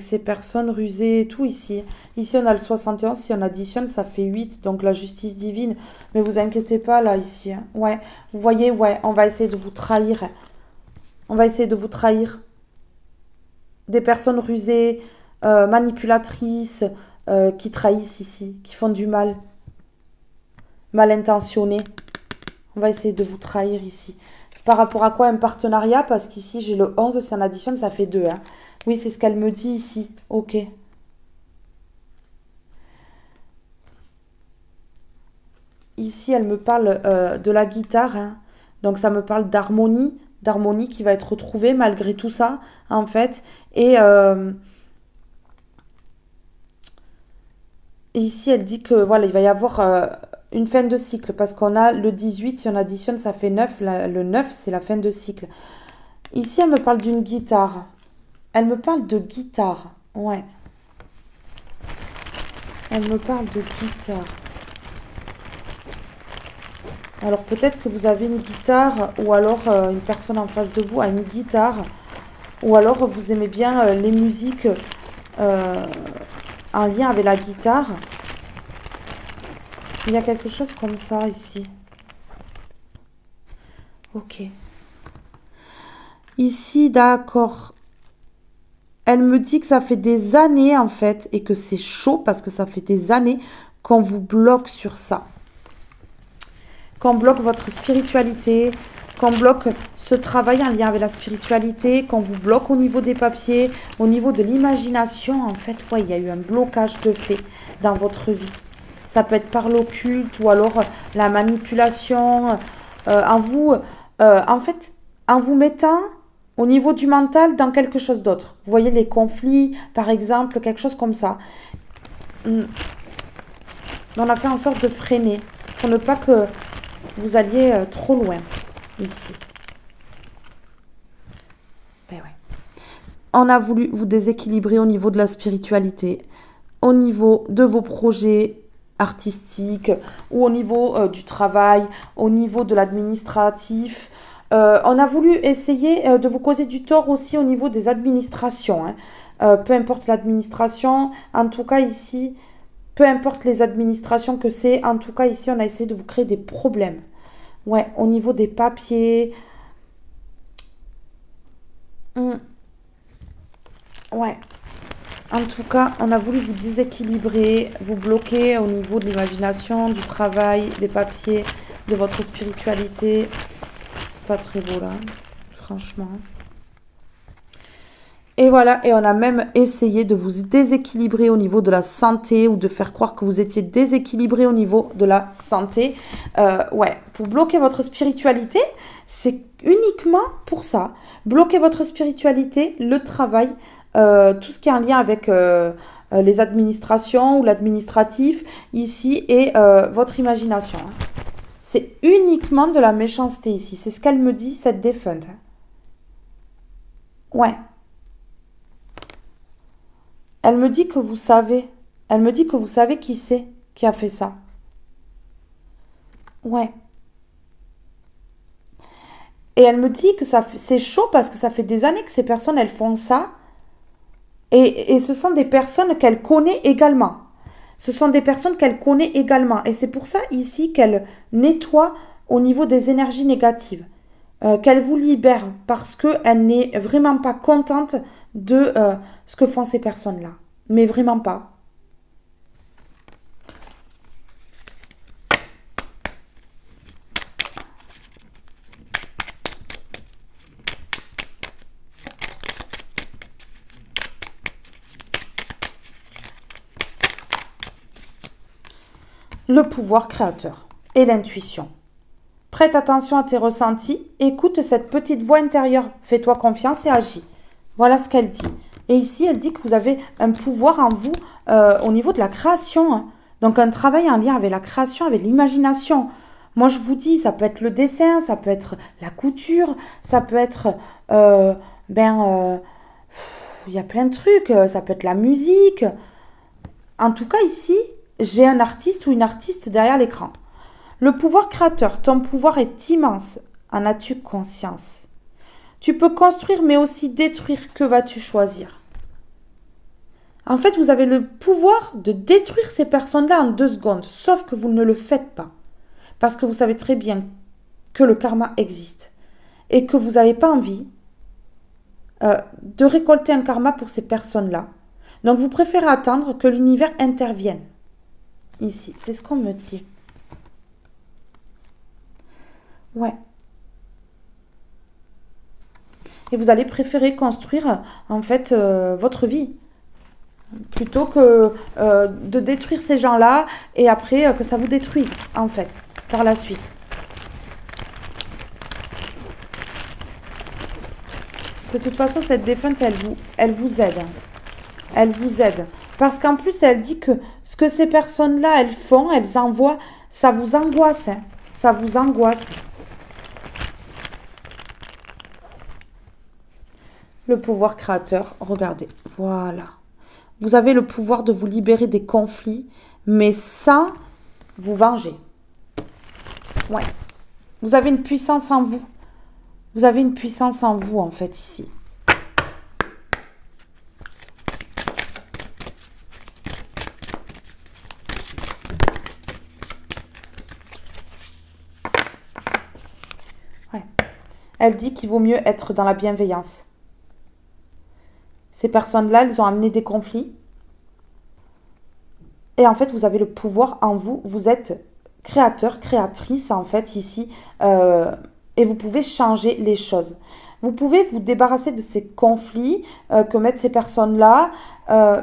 ces personnes rusées et tout ici. Ici, on a le 71, si on additionne, ça fait 8, donc la justice divine. Mais vous inquiétez pas, là, ici, hein. Ouais, vous voyez, ouais, on va essayer de vous trahir. On va essayer de vous trahir. Des personnes rusées, manipulatrices, qui trahissent ici, qui font du mal, mal intentionnées. On va essayer de vous trahir ici. Par rapport à quoi un partenariat? Parce qu'ici, j'ai le 11, si on additionne, ça fait 2, hein. Oui, c'est ce qu'elle me dit ici. Ok. Ici, elle me parle de la guitare, hein. Donc, ça me parle d'harmonie qui va être retrouvée malgré tout ça, en fait. Et ici, elle dit que voilà, il va y avoir une fin de cycle parce qu'on a le 18, si on additionne, ça fait 9. Le 9, c'est la fin de cycle. Ici, elle me parle d'une guitare. Elle me parle de guitare. Ouais. Elle me parle de guitare. Alors, peut-être que vous avez une guitare ou alors une personne en face de vous a une guitare. Ou alors, vous aimez bien les musiques en lien avec la guitare. Il y a quelque chose comme ça ici. Ok. Ici, d'accord. Elle me dit que ça fait des années en fait et que c'est chaud parce que ça fait des années qu'on vous bloque sur ça. Qu'on bloque votre spiritualité, qu'on bloque ce travail en lien avec la spiritualité, qu'on vous bloque au niveau des papiers, au niveau de l'imagination. En fait, ouais, il y a eu un blocage de fait dans votre vie. Ça peut être par l'occulte ou alors la manipulation en fait, en vous mettant au niveau du mental dans quelque chose d'autre. Vous voyez les conflits, par exemple, quelque chose comme ça. On a fait en sorte de freiner pour ne pas que vous alliez trop loin ici. Ben ouais. On a voulu vous déséquilibrer au niveau de la spiritualité, au niveau de vos projets artistiques ou au niveau du travail, au niveau de l'administratif, On a voulu essayer de vous causer du tort aussi au niveau des administrations, hein. Peu importe l'administration, en tout cas ici, peu importe les administrations que c'est, en tout cas ici, on a essayé de vous créer des problèmes. Ouais, au niveau des papiers. Hmm, ouais, en tout cas, on a voulu vous déséquilibrer, vous bloquer au niveau de l'imagination, du travail, des papiers, de votre spiritualité. C'est pas très beau là, franchement. Et voilà, et on a même essayé de vous déséquilibrer au niveau de la santé ou de faire croire que vous étiez déséquilibré au niveau de la santé. Ouais, pour bloquer votre spiritualité, c'est uniquement pour ça. Bloquer votre spiritualité, le travail, tout ce qui est en lien avec les administrations ou l'administratif ici et votre imagination, hein. C'est uniquement de la méchanceté ici. C'est ce qu'elle me dit, cette défunte, hein. Ouais. Elle me dit que vous savez. Elle me dit que vous savez qui c'est qui a fait ça. Ouais. Et elle me dit que c'est chaud parce que ça fait des années que ces personnes, elles font ça. Et ce sont des personnes qu'elle connaît également. Ce sont des personnes qu'elle connaît également. Et c'est pour ça ici qu'elle nettoie au niveau des énergies négatives. Qu'elle vous libère parce qu'elle n'est vraiment pas contente de ce que font ces personnes-là. Mais vraiment pas. Le pouvoir créateur et l'intuition. Prête attention à tes ressentis, écoute cette petite voix intérieure, fais-toi confiance et agis. Voilà ce qu'elle dit. Et ici, elle dit que vous avez un pouvoir en vous au niveau de la création, hein. Donc un travail en lien avec la création, avec l'imagination. Moi, je vous dis, ça peut être le dessin, ça peut être la couture, ça peut être... euh, ben, euh, il y a plein de trucs, ça peut être la musique. En tout cas, ici, j'ai un artiste ou une artiste derrière l'écran. Le pouvoir créateur, ton pouvoir est immense. En as-tu conscience? Tu peux construire mais aussi détruire. Que vas-tu choisir? En fait, vous avez le pouvoir de détruire ces personnes-là en 2 secondes. Sauf que vous ne le faites pas. Parce que vous savez très bien que le karma existe. Et que vous n'avez pas envie de récolter un karma pour ces personnes-là. Donc vous préférez attendre que l'univers intervienne. Ici, c'est ce qu'on me dit. Ouais. Et vous allez préférer construire en fait votre vie plutôt que de détruire ces gens-là et après que ça vous détruise en fait par la suite. De toute façon, cette défunte, elle vous aide, hein. Elle vous aide. Parce qu'en plus, elle dit que ce que ces personnes-là, elles font, elles envoient, ça vous angoisse, hein. Ça vous angoisse. Le pouvoir créateur, regardez, voilà. Vous avez le pouvoir de vous libérer des conflits, mais sans vous venger. Ouais. Vous avez une puissance en vous. Vous avez une puissance en vous, en fait, ici. Ouais. Elle dit qu'il vaut mieux être dans la bienveillance. Ces personnes-là, elles ont amené des conflits. Et en fait, vous avez le pouvoir en vous. Vous êtes créateur, créatrice, en fait, ici. Et vous pouvez changer les choses. Vous pouvez vous débarrasser de ces conflits que mettent ces personnes-là.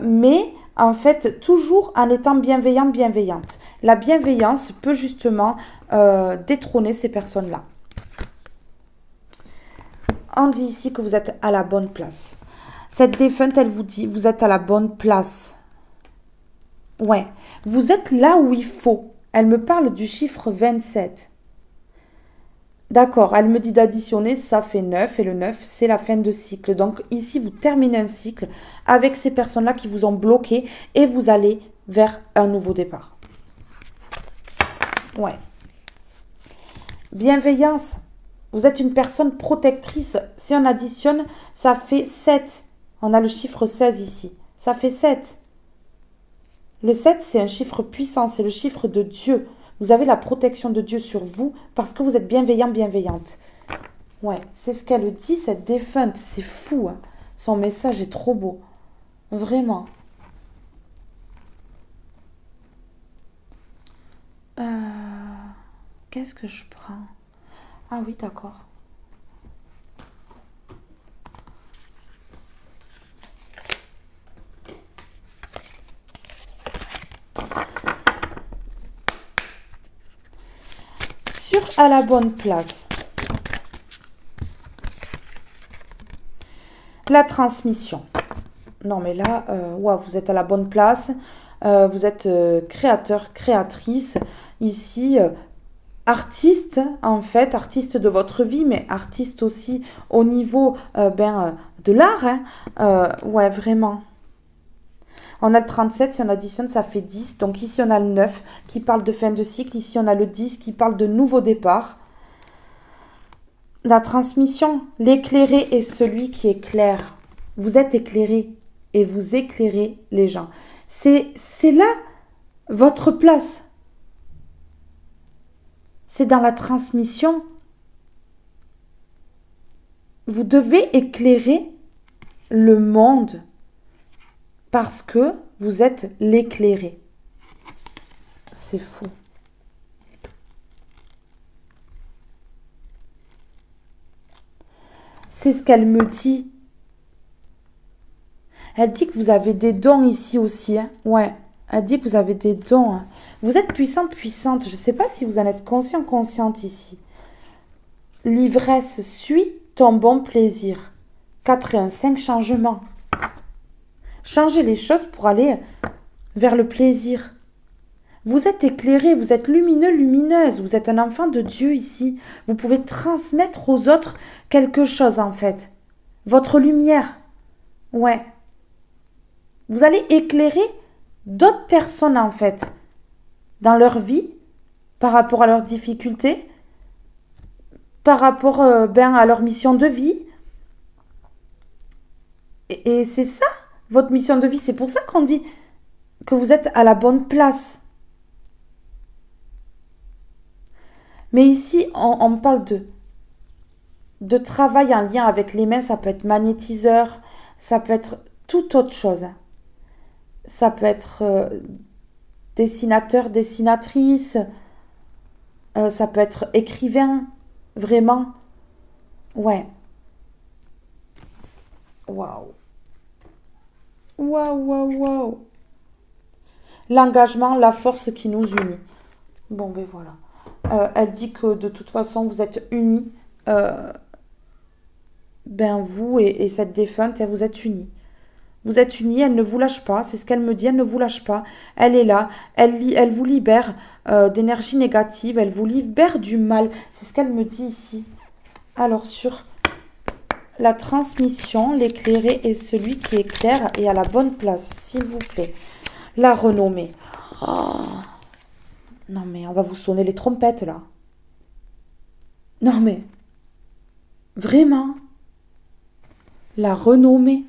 Mais, en fait, toujours en étant bienveillant, bienveillante. La bienveillance peut justement détrôner ces personnes-là. On dit ici que vous êtes à la bonne place. Cette défunte, elle vous dit, vous êtes à la bonne place. Ouais, vous êtes là où il faut. Elle me parle du chiffre 27. D'accord, elle me dit d'additionner, ça fait 9 et le 9, c'est la fin de cycle. Donc ici, vous terminez un cycle avec ces personnes-là qui vous ont bloqué et vous allez vers un nouveau départ. Ouais. Bienveillance. Vous êtes une personne protectrice. Si on additionne, ça fait 7. On a le chiffre 16 ici. Ça fait 7. Le 7, c'est un chiffre puissant. C'est le chiffre de Dieu. Vous avez la protection de Dieu sur vous parce que vous êtes bienveillant, bienveillante. Ouais, c'est ce qu'elle dit, cette défunte. C'est fou. Hein. Son message est trop beau. Vraiment. Qu'est-ce que je prends? Ah oui, d'accord. À la bonne place. La transmission. Non, mais là, wow, vous êtes à la bonne place. Vous êtes créateur, créatrice. Ici, artiste, en fait, artiste de votre vie, mais artiste aussi au niveau de l'art. Hein. Ouais, vraiment. On a le 37, si on additionne, ça fait 10. Donc ici, on a le 9 qui parle de fin de cycle. Ici, on a le 10 qui parle de nouveau départ. La transmission, l'éclairé est celui qui éclaire. Vous êtes éclairé et vous éclairez les gens. C'est là votre place. C'est dans la transmission. Vous devez éclairer le monde. Parce que vous êtes l'éclairé. C'est fou. C'est ce qu'elle me dit. Elle dit que vous avez des dons ici aussi. Hein. Ouais, elle dit que vous avez des dons. Hein. Vous êtes puissant, puissante. Je ne sais pas si vous en êtes conscient, consciente ici. L'ivresse suit ton bon plaisir. 4 et 1, 5 changements. Changez les choses pour aller vers le plaisir. Vous êtes éclairé, vous êtes lumineux, lumineuse. Vous êtes un enfant de Dieu ici. Vous pouvez transmettre aux autres quelque chose en fait. Votre lumière. Ouais. Vous allez éclairer d'autres personnes en fait. Dans leur vie, par rapport à leurs difficultés, par rapport à leur mission de vie. Et c'est ça. Votre mission de vie, c'est pour ça qu'on dit que vous êtes à la bonne place. Mais ici, on parle de travail en lien avec les mains. Ça peut être magnétiseur, ça peut être toute autre chose. Ça peut être dessinateur, dessinatrice, ça peut être écrivain, vraiment. Ouais. Waouh. Waouh, waouh, waouh. L'engagement, la force qui nous unit. Bon, ben voilà. Elle dit que de toute façon, vous êtes unis. Vous et cette défunte, vous êtes unis. Vous êtes unis, elle ne vous lâche pas. C'est ce qu'elle me dit, elle ne vous lâche pas. Elle est là. Elle vous libère d'énergie négative. Elle vous libère du mal. C'est ce qu'elle me dit ici. Alors, sur la transmission, l'éclairé est celui qui éclaire et à la bonne place, s'il vous plaît. La renommée. Oh. Non mais on va vous sonner les trompettes là. Non mais, vraiment. La renommée.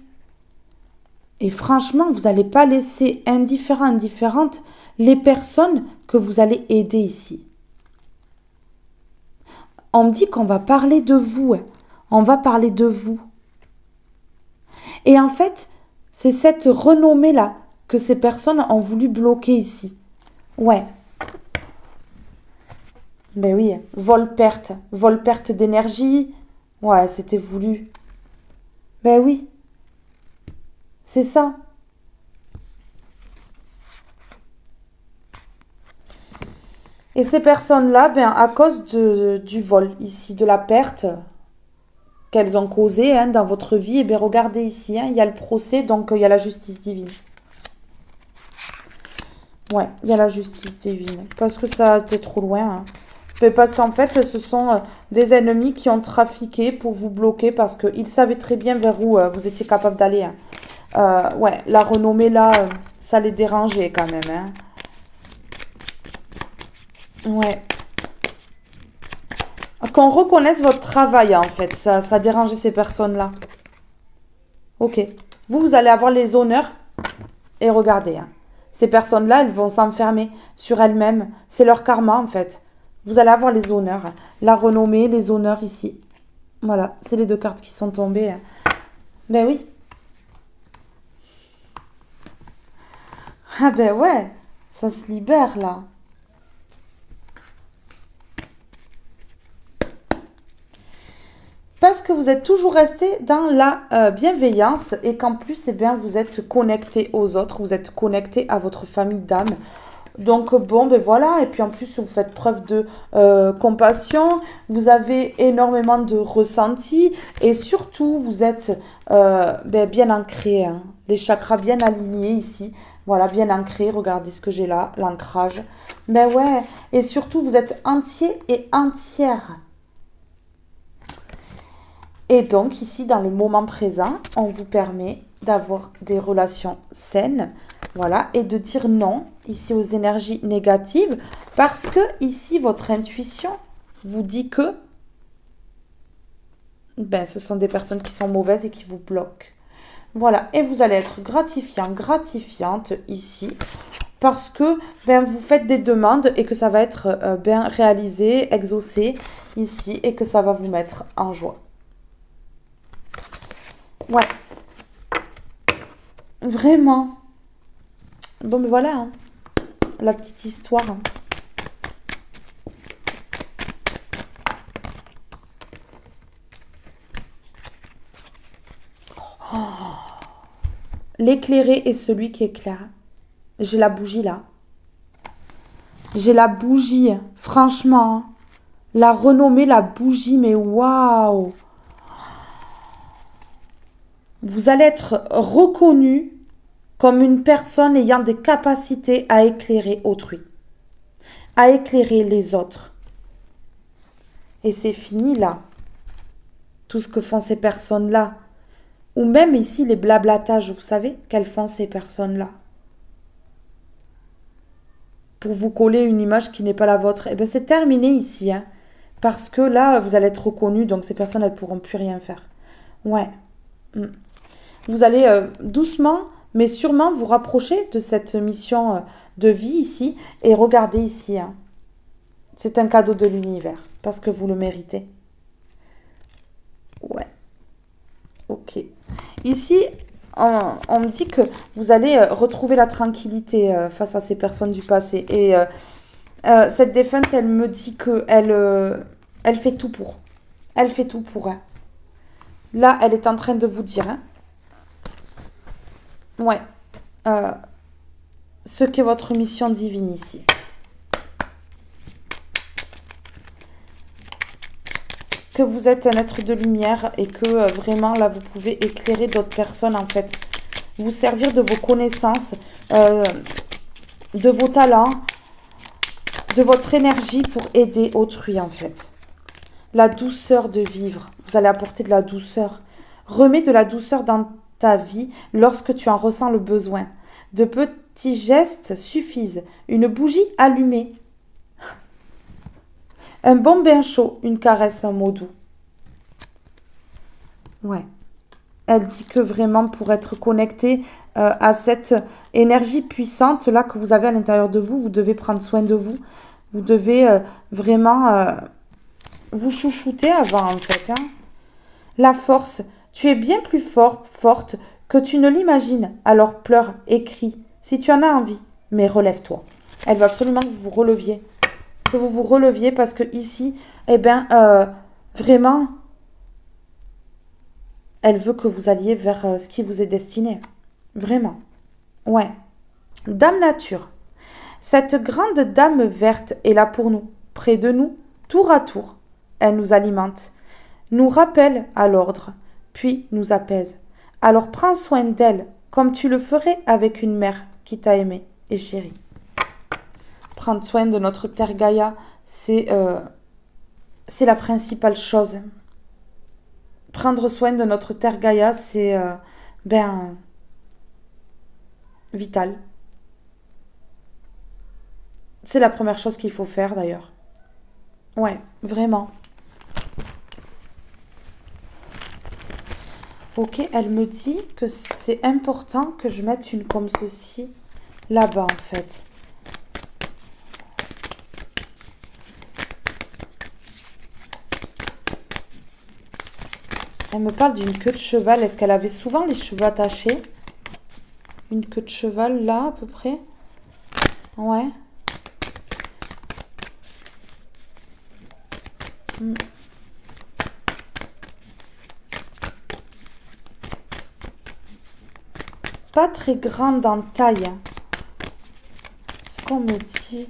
Et franchement, vous n'allez pas laisser indifférentes les personnes que vous allez aider ici. On me dit qu'on va parler de vous. On va parler de vous. Et en fait, c'est cette renommée-là que ces personnes ont voulu bloquer ici. Ouais. Ben oui, vol-perte d'énergie. Ouais, c'était voulu. Ben oui. C'est ça. Et ces personnes-là, à cause du vol ici, de la perte qu'elles ont causée dans votre vie, regardez ici, il y a le procès, donc il y a la justice divine. Ouais, il y a la justice divine. Parce que ça a été trop loin. Mais parce qu'en fait, ce sont des ennemis qui ont trafiqué pour vous bloquer parce qu'ils savaient très bien vers où vous étiez capable d'aller. Ouais, la renommée là, ça les dérangeait quand même. Ouais. Qu'on reconnaisse votre travail, en fait. Ça dérangeait ces personnes-là. Ok. Vous allez avoir les honneurs. Et regardez, hein, ces personnes-là, elles vont s'enfermer sur elles-mêmes. C'est leur karma, en fait. Vous allez avoir les honneurs. La renommée, les honneurs ici. Voilà, c'est les deux cartes qui sont tombées. Hein. Ben oui. Ah ben ouais, ça se libère, là. Parce que vous êtes toujours resté dans la bienveillance et qu'en plus, eh bien, vous êtes connecté aux autres, vous êtes connecté à votre famille d'âme. Donc bon, ben voilà, et puis en plus, vous faites preuve de compassion, vous avez énormément de ressenti et surtout, vous êtes bien ancré, hein. Les chakras bien alignés ici. Voilà, bien ancré, regardez ce que j'ai là, l'ancrage. Ben ouais, et surtout, vous êtes entier et entière. Et donc, ici, dans le moment présent, on vous permet d'avoir des relations saines, voilà, et de dire non, ici, aux énergies négatives, parce que, ici, votre intuition vous dit que, ben, ce sont des personnes qui sont mauvaises et qui vous bloquent. Voilà, et vous allez être gratifiant, gratifiante, ici, parce que, ben, vous faites des demandes et que ça va être bien réalisé, exaucé, ici, et que ça va vous mettre en joie. Ouais, vraiment. Bon, mais voilà, hein, la petite histoire. Hein. L'éclairé est celui qui éclaire. J'ai la bougie là. J'ai la bougie, franchement. Hein. La renommée, la bougie, mais waouh! Vous allez être reconnu comme une personne ayant des capacités à éclairer autrui, à éclairer les autres. Et c'est fini là. Tout ce que font ces personnes-là. Ou même ici, les blablatages, vous savez, qu'elles font ces personnes-là. Pour vous coller une image qui n'est pas la vôtre. Eh bien, c'est terminé ici. Hein, parce que là, vous allez être reconnu, donc ces personnes, elles ne pourront plus rien faire. Ouais. Vous allez doucement, mais sûrement vous rapprocher de cette mission de vie ici. Et regardez ici. Hein, c'est un cadeau de l'univers, parce que vous le méritez. Ouais. Ok. Ici, on me dit que vous allez retrouver la tranquillité face à ces personnes du passé. Et cette défunte, elle me dit que elle fait tout pour. Elle fait tout pour. Hein. Là, elle est en train de vous dire. Hein, ouais. euh, ce qu'est votre mission divine ici. Que vous êtes un être de lumière et que vraiment, là, vous pouvez éclairer d'autres personnes, en fait. Vous servir de vos connaissances, de vos talents, de votre énergie pour aider autrui, en fait. La douceur de vivre. Vous allez apporter de la douceur. Remets de la douceur dans ta vie lorsque tu en ressens le besoin. De petits gestes suffisent. Une bougie allumée. Un bon bain chaud, une caresse, un mot doux. Ouais. Elle dit que vraiment pour être connecté à cette énergie puissante là que vous avez à l'intérieur de vous, vous devez prendre soin de vous. Vous devez vraiment vous chouchouter avant en fait. Hein. La force, tu es bien plus forte que tu ne l'imagines. Alors pleure et crie si tu en as envie, mais relève-toi. Elle veut absolument que vous vous releviez. Que vous vous releviez parce que ici, eh bien, vraiment, elle veut que vous alliez vers ce qui vous est destiné. Vraiment. Ouais. Dame Nature. Cette grande dame verte est là pour nous, près de nous, tour à tour. Elle nous alimente, nous rappelle à l'ordre, puis nous apaise. Alors prends soin d'elle, comme tu le ferais avec une mère qui t'a aimé et chéri. Prendre soin de notre terre Gaïa, c'est la principale chose. Prendre soin de notre terre Gaïa, c'est vital. C'est la première chose qu'il faut faire d'ailleurs. Ouais, vraiment. Ok, elle me dit que c'est important que je mette une comme ceci là-bas en fait. Elle me parle d'une queue de cheval. Est-ce qu'elle avait souvent les cheveux attachés? Une queue de cheval là à peu près? Ouais. Hmm. Pas très grande en taille. Hein. C'est ce qu'on me dit.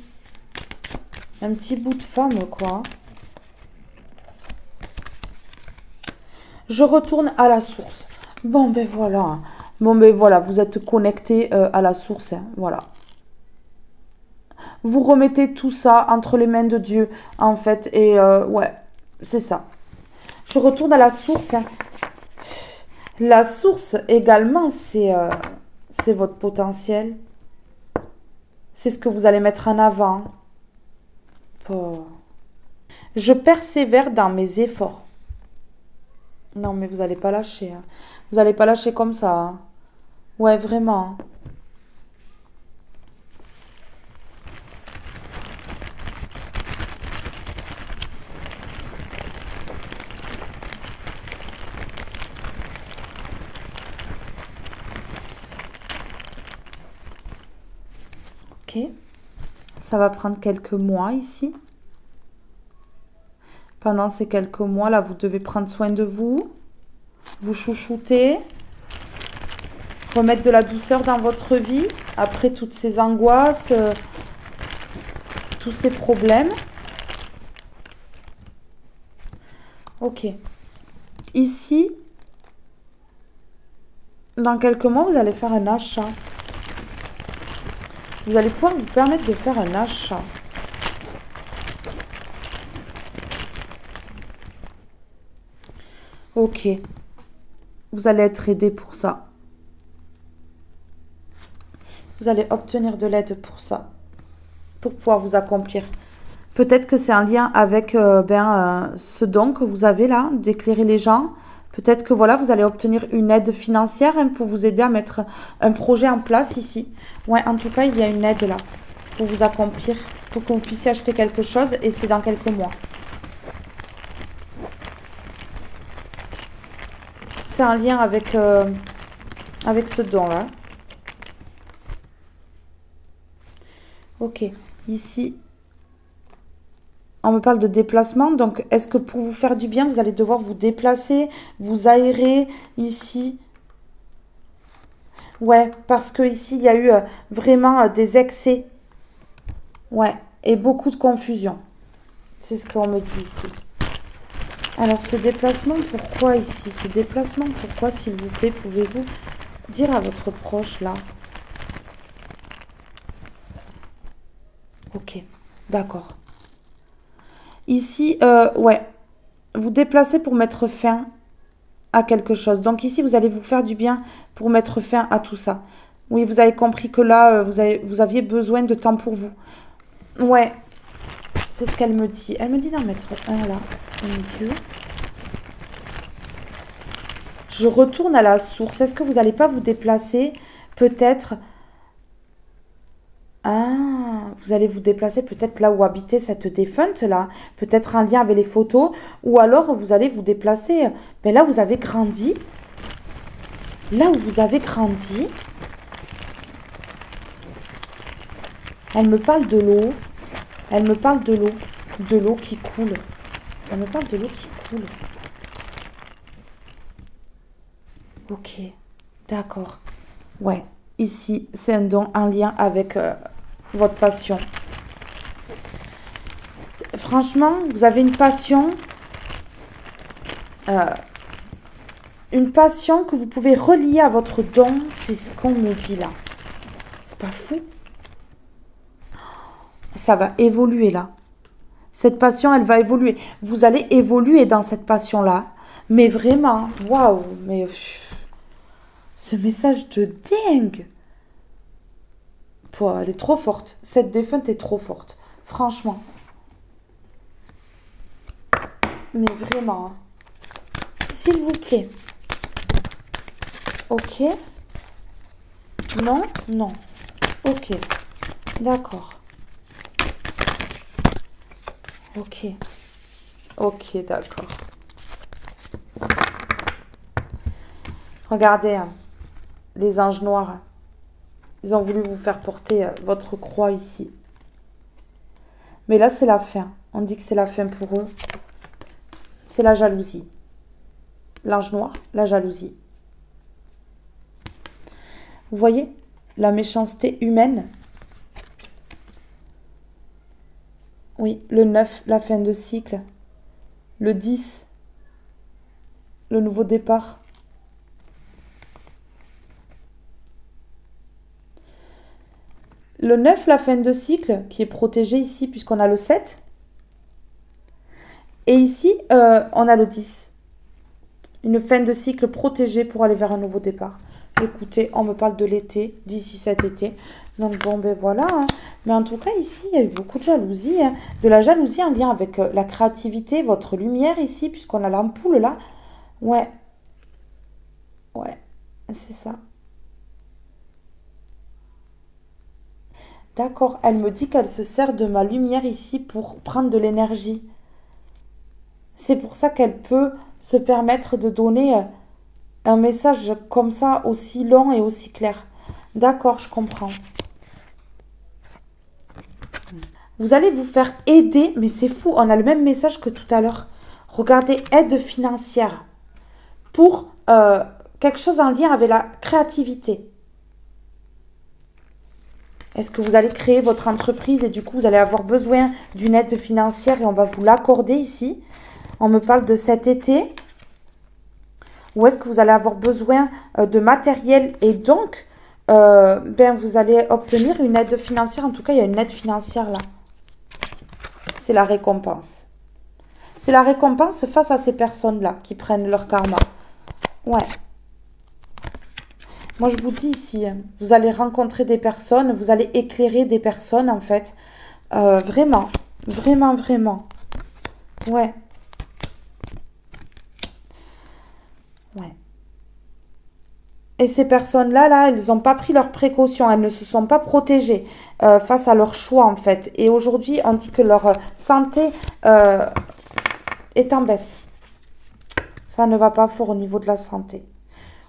Un petit bout de femme quoi. Je retourne à la source. Bon ben voilà. Bon ben voilà, vous êtes connecté à la source. Hein. Voilà. Vous remettez tout ça entre les mains de Dieu, en fait. Et ouais, c'est ça. Je retourne à la source. Hein. La source également, c'est votre potentiel. C'est ce que vous allez mettre en avant. Oh. Je persévère dans mes efforts. Non, mais vous n'allez pas lâcher. Hein. Vous n'allez pas lâcher comme ça. Hein. Ouais, vraiment. Ok. Ça va prendre quelques mois ici. Pendant ces quelques mois, là, vous devez prendre soin de vous. Vous chouchouter. Remettre de la douceur dans votre vie. Après toutes ces angoisses, tous ces problèmes. Ok. Ici, dans quelques mois, vous allez faire un achat. Vous allez pouvoir vous permettre de faire un achat. Ok. Vous allez être aidé pour ça. Vous allez obtenir de l'aide pour ça. Pour pouvoir vous accomplir. Peut-être que c'est un lien avec ce don que vous avez là, d'éclairer les gens. Peut-être que voilà, vous allez obtenir une aide financière hein, pour vous aider à mettre un projet en place ici. Ouais, en tout cas, il y a une aide là pour vous accomplir, pour que vous puissiez acheter quelque chose et c'est dans quelques mois. C'est un lien avec ce don-là. Ok, ici, on me parle de déplacement. Donc, est-ce que pour vous faire du bien, vous allez devoir vous déplacer, vous aérer ici? Ouais, parce que ici, il y a eu vraiment des excès. Ouais, et beaucoup de confusion. C'est ce qu'on me dit ici. Alors, ce déplacement, pourquoi ici? Ce déplacement, pourquoi, s'il vous plaît, pouvez-vous dire à votre proche, là? Ok, d'accord. Ici, ouais, vous déplacez pour mettre fin à quelque chose. Donc ici, vous allez vous faire du bien pour mettre fin à tout ça. Oui, vous avez compris que là, vous aviez besoin de temps pour vous. Ouais, c'est ce qu'elle me dit. Elle me dit d'en mettre un là, au milieu. Je retourne à la source. Est-ce que vous n'allez pas vous déplacer? Peut-être... Ah, vous allez vous déplacer peut-être là où habitait cette défunte là. Peut-être en lien avec les photos. Ou alors vous allez vous déplacer... Ben là, vous avez grandi. Là où vous avez grandi. Elle me parle de l'eau. Elle me parle de l'eau. De l'eau qui coule. Elle me parle de l'eau qui coule. Ok, d'accord. Ouais, ici, c'est un don en lien avec votre passion. Franchement, vous avez euh, une passion que vous pouvez relier à votre don. C'est ce qu'on me dit là. C'est pas fou? Ça va évoluer là. Cette passion, elle va évoluer. Vous allez évoluer dans cette passion-là. Mais vraiment, waouh, mais ce message de dingue. Elle est trop forte. Cette défunte est trop forte. Franchement. Mais vraiment. S'il vous plaît. Ok. Non, non. Ok. D'accord. Ok. Ok, d'accord. Regardez, hein, les anges noirs. Ils ont voulu vous faire porter votre croix ici. Mais là, c'est la fin. On dit que c'est la fin pour eux. C'est la jalousie. L'ange noir, la jalousie. Vous voyez la méchanceté humaine. Oui, le 9, la fin de cycle. Le 10, le nouveau départ. Le 9, la fin de cycle, qui est protégé ici, puisqu'on a le 7. Et ici, on a le 10. Une fin de cycle protégée pour aller vers un nouveau départ. Écoutez, on me parle de l'été, d'ici cet été. Donc bon, ben voilà. Hein. Mais en tout cas, ici, il y a eu beaucoup de jalousie. Hein. De la jalousie en lien avec la créativité, votre lumière ici, puisqu'on a l'ampoule là. Ouais, ouais, c'est ça. D'accord, elle me dit qu'elle se sert de ma lumière ici pour prendre de l'énergie. C'est pour ça qu'elle peut se permettre de donner un message comme ça, aussi long et aussi clair. D'accord, je comprends. Vous allez vous faire aider, mais c'est fou, on a le même message que tout à l'heure. Regardez, aide financière pour quelque chose en lien avec la créativité. Est-ce que vous allez créer votre entreprise et du coup vous allez avoir besoin d'une aide financière et on va vous l'accorder ici. On me parle de cet été. Ou est-ce que vous allez avoir besoin de matériel et donc ben, vous allez obtenir une aide financière. En tout cas, il y a une aide financière là. C'est la récompense. C'est la récompense face à ces personnes-là qui prennent leur karma. Ouais. Moi, je vous dis ici, vous allez rencontrer des personnes, vous allez éclairer des personnes en fait. Vraiment, vraiment, vraiment. Ouais, ouais. Et ces personnes-là, là, elles n'ont pas pris leurs précautions, elles ne se sont pas protégées face à leur choix en fait. Et aujourd'hui, on dit que leur santé est en baisse. Ça ne va pas fort au niveau de la santé.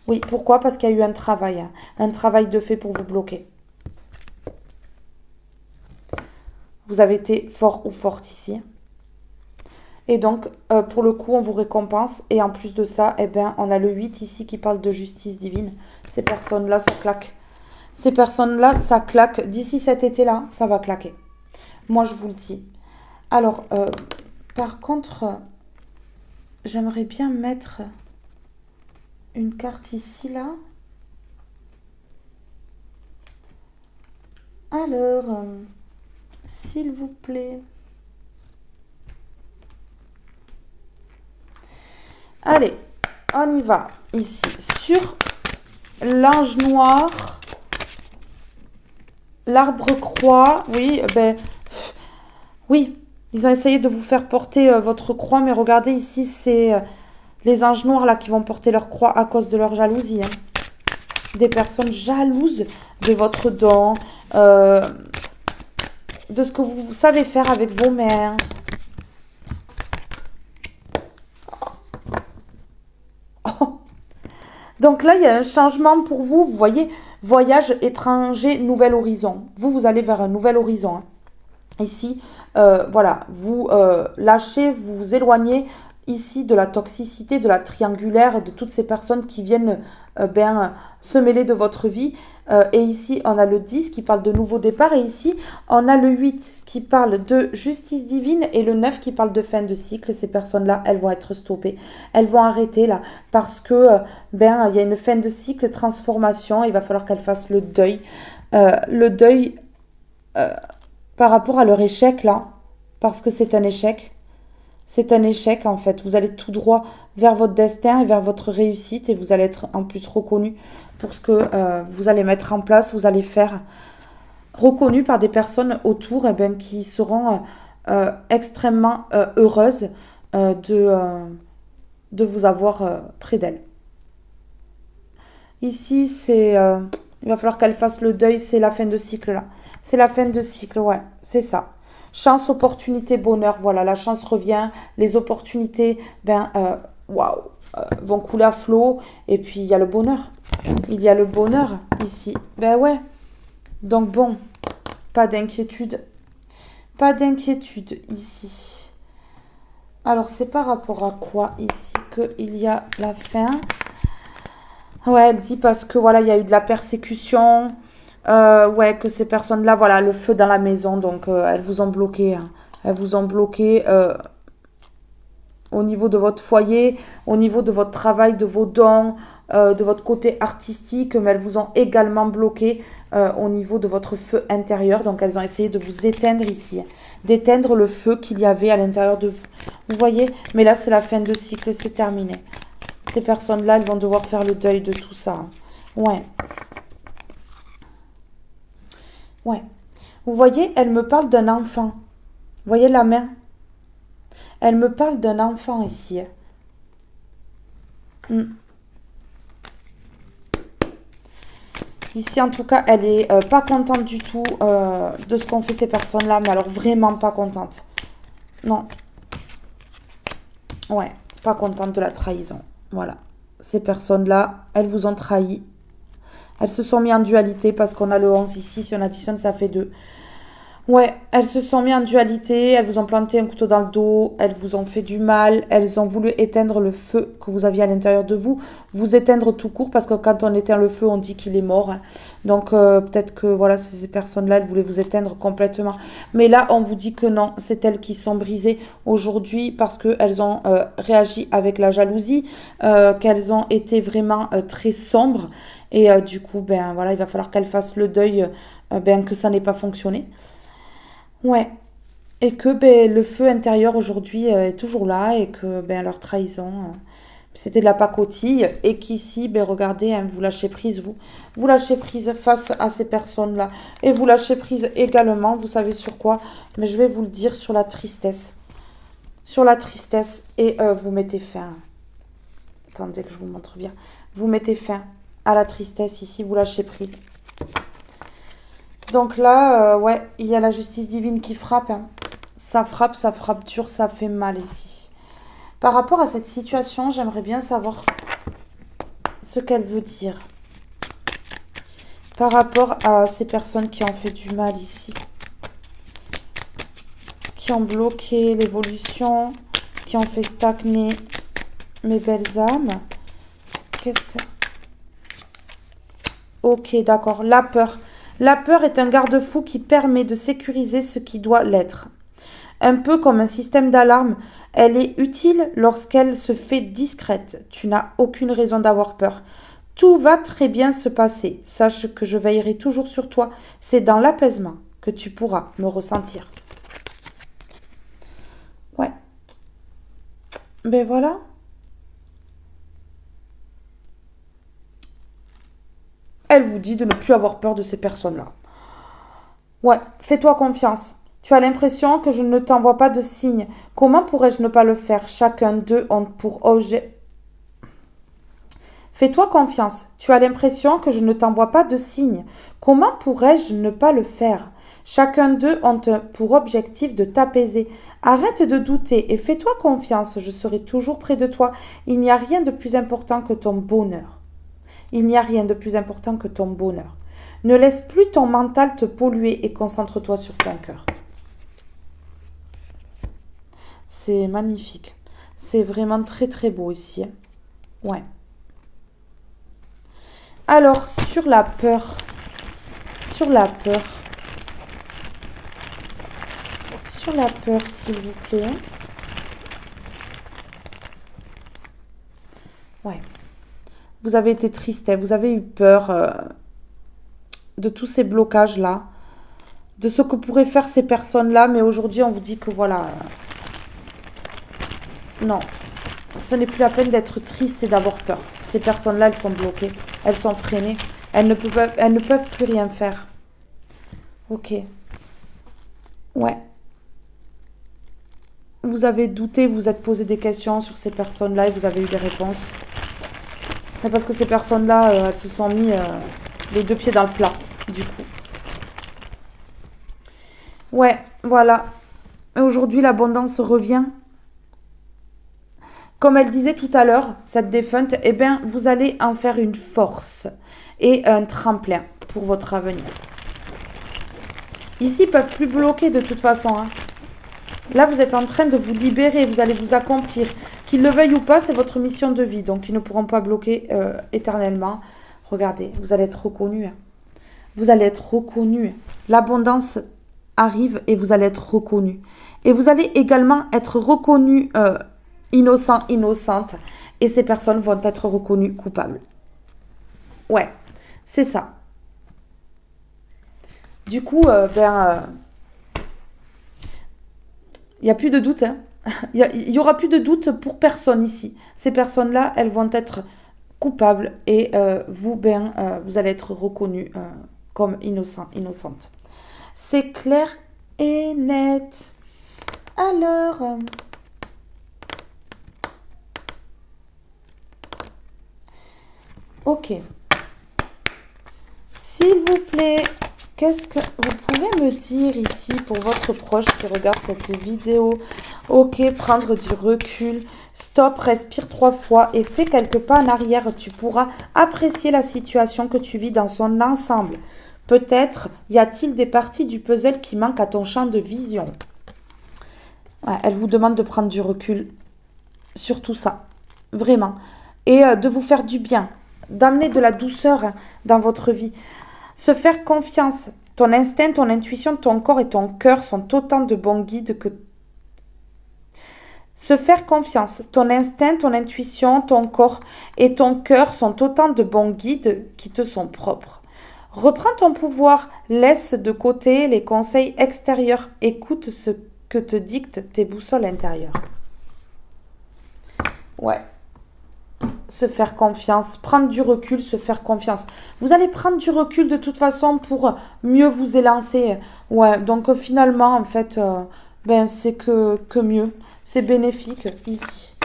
Oui, pourquoi? Parce qu'il y a eu hein, un travail de fait pour vous bloquer. Vous avez été fort ou forte ici. Et donc, pour le coup, on vous récompense. Et en plus de ça, eh ben, on a le 8 ici qui parle de justice divine. Ces personnes-là, ça claque. Ces personnes-là, ça claque. D'ici cet été-là, ça va claquer. Moi, je vous le dis. Alors, par contre, j'aimerais bien mettre une carte ici, là. Alors, s'il vous plaît. Allez, on y va. Ici, sur l'ange noir, l'arbre croix. Oui, ben, oui, ils ont essayé de vous faire porter votre croix, mais regardez ici, c'est les anges noirs là qui vont porter leur croix à cause de leur jalousie. Hein. Des personnes jalouses de votre don, de ce que vous savez faire avec vos mains. Oh. Donc là, il y a un changement pour vous. Vous voyez, voyage étranger, nouvel horizon. Vous allez vers un nouvel horizon. Hein. Ici, voilà, vous lâchez, vous vous éloignez ici de la toxicité, de la triangulaire, de toutes ces personnes qui viennent ben, se mêler de votre vie. Et ici, on a le 10 qui parle de nouveau départ. Et ici, on a le 8 qui parle de justice divine et le 9 qui parle de fin de cycle. Ces personnes-là, elles vont être stoppées. Elles vont arrêter là parce que ben, il y a une fin de cycle, transformation. Il va falloir qu'elles fassent le deuil. Le deuil par rapport à leur échec là, parce que c'est un échec. C'est un échec en fait. Vous allez tout droit vers votre destin et vers votre réussite et vous allez être en plus reconnu pour ce que vous allez mettre en place, vous allez faire. Reconnu par des personnes autour eh ben, qui seront extrêmement heureuses de vous avoir près d'elles. Ici, c'est... il va falloir qu'elle fasse le deuil, c'est la fin de cycle là. C'est la fin de cycle, ouais, c'est ça. Chance, opportunité, bonheur, voilà, la chance revient, les opportunités, ben, waouh, vont couler à flot, et puis il y a le bonheur. Il y a le bonheur ici, ben ouais. Donc bon, pas d'inquiétude. Pas d'inquiétude ici. Alors, c'est par rapport à quoi ici qu'il y a la fin? Ouais, elle dit parce que voilà, il y a eu de la persécution. Ouais, que ces personnes-là, voilà, le feu dans la maison, donc elles vous ont bloqué. Hein. Elles vous ont bloqué au niveau de votre foyer, au niveau de votre travail, de vos dons, de votre côté artistique, mais elles vous ont également bloqué au niveau de votre feu intérieur. Donc elles ont essayé de vous éteindre ici, d'éteindre le feu qu'il y avait à l'intérieur de vous. Vous voyez? Mais là, c'est la fin de cycle, c'est terminé. Ces personnes-là, elles vont devoir faire le deuil de tout ça. Ouais. Ouais. Vous voyez, elle me parle d'un enfant. Vous voyez la main? Elle me parle d'un enfant ici. Hmm. Ici, en tout cas, elle est pas contente du tout de ce qu'ont fait ces personnes-là. Mais alors, vraiment pas contente. Non. Ouais, pas contente de la trahison. Voilà. Ces personnes-là, elles vous ont trahi. Elles se sont mis en dualité parce qu'on a le 11 ici. Si on additionne, ça fait 2. Ouais, elles se sont mis en dualité, elles vous ont planté un couteau dans le dos, elles vous ont fait du mal, elles ont voulu éteindre le feu que vous aviez à l'intérieur de vous, vous éteindre tout court, parce que quand on éteint le feu, on dit qu'il est mort. Donc peut-être que voilà, ces personnes-là, elles voulaient vous éteindre complètement. Mais là, on vous dit que non, c'est elles qui sont brisées aujourd'hui parce qu'elles ont réagi avec la jalousie, qu'elles ont été vraiment très sombres. Et du coup, ben voilà, il va falloir qu'elles fassent le deuil, ben, que ça n'ait pas fonctionné. Ouais. Et que ben, le feu intérieur aujourd'hui est toujours là et que ben, leur trahison, c'était de la pacotille. Et qu'ici, ben, regardez, hein, vous lâchez prise, vous. Vous lâchez prise face à ces personnes-là. Et vous lâchez prise également, vous savez sur quoi? Mais je vais vous le dire, sur la tristesse. Sur la tristesse. Et vous mettez fin. Attendez que je vous montre bien. Vous mettez fin à la tristesse ici, vous lâchez prise. Donc là, ouais, il y a la justice divine qui frappe. Hein. Ça frappe dur, ça fait mal ici. Par rapport à cette situation, j'aimerais bien savoir ce qu'elle veut dire. Par rapport à ces personnes qui ont fait du mal ici. Qui ont bloqué l'évolution, qui ont fait stagner mes belles âmes. Qu'est-ce que... Ok, d'accord, la peur. La peur est un garde-fou qui permet de sécuriser ce qui doit l'être. Un peu comme un système d'alarme, elle est utile lorsqu'elle se fait discrète. Tu n'as aucune raison d'avoir peur. Tout va très bien se passer. Sache que je veillerai toujours sur toi. C'est dans l'apaisement que tu pourras me ressentir. Ouais. Ben voilà. Elle vous dit de ne plus avoir peur de ces personnes-là. Ouais, fais-toi confiance. Tu as l'impression que je ne t'envoie pas de signes. Comment pourrais-je ne pas le faire? Chacun d'eux ont pour objet... Fais-toi confiance. Tu as l'impression que je ne t'envoie pas de signes. Comment pourrais-je ne pas le faire? Chacun d'eux ont pour objectif de t'apaiser. Arrête de douter et fais-toi confiance. Je serai toujours près de toi. Il n'y a rien de plus important que ton bonheur. Il n'y a rien de plus important que ton bonheur. Ne laisse plus ton mental te polluer et concentre-toi sur ton cœur. C'est magnifique. C'est vraiment très très beau ici. Ouais. Alors, sur la peur. Sur la peur. Sur la peur, s'il vous plaît. Ouais. Vous avez été triste, hein, vous avez eu peur de tous ces blocages-là, de ce que pourraient faire ces personnes-là, mais aujourd'hui, on vous dit que voilà, non, ce n'est plus la peine d'être triste et d'avoir peur. Ces personnes-là, elles sont bloquées, elles sont freinées, elles ne peuvent plus rien faire. Ok. Ouais. Vous avez douté, vous vous êtes posé des questions sur ces personnes-là et vous avez eu des réponses. Mais parce que ces personnes-là, elles se sont mis les deux pieds dans le plat, du coup. Ouais, voilà. Et aujourd'hui, l'abondance revient. Comme elle disait tout à l'heure, cette défunte, eh bien, vous allez en faire une force et un tremplin pour votre avenir. Ici, ils ne peuvent plus bloquer de toute façon. Hein. Là, vous êtes en train de vous libérer, vous allez vous accomplir. Qu'ils le veuillent ou pas, c'est votre mission de vie. Donc, ils ne pourront pas bloquer éternellement. Regardez, vous allez être reconnus. Hein. Vous allez être reconnus. L'abondance arrive et vous allez être reconnus. Et vous allez également être reconnus innocents, innocentes. Et ces personnes vont être reconnues coupables. Ouais, c'est ça. Du coup, il n'y a plus de doute. Hein. Il y aura plus de doute pour personne ici. Ces personnes-là, elles vont être coupables et vous, vous allez être reconnus comme innocent, innocente. C'est clair et net. Alors, ok. S'il vous plaît, qu'est-ce que vous pouvez me dire ici pour votre proche qui regarde cette vidéo? Ok, prendre du recul. Stop, respire 3 fois et fais quelques pas en arrière. Tu pourras apprécier la situation que tu vis dans son ensemble. Peut-être y a-t-il des parties du puzzle qui manquent à ton champ de vision. Ouais, elle vous demande de prendre du recul sur tout ça. Vraiment. Et de vous faire du bien. D'amener de la douceur dans votre vie. Se faire confiance. Ton instinct, ton intuition, ton corps et ton cœur sont autant de bons guides que... Se faire confiance. Ton instinct, ton intuition, ton corps et ton cœur sont autant de bons guides qui te sont propres. Reprends ton pouvoir. Laisse de côté les conseils extérieurs. Écoute ce que te dictent tes boussoles intérieures. Ouais. Se faire confiance, prendre du recul, se faire confiance. Vous allez prendre du recul de toute façon pour mieux vous élancer. Ouais, donc finalement, en fait, c'est que mieux. C'est bénéfique ici.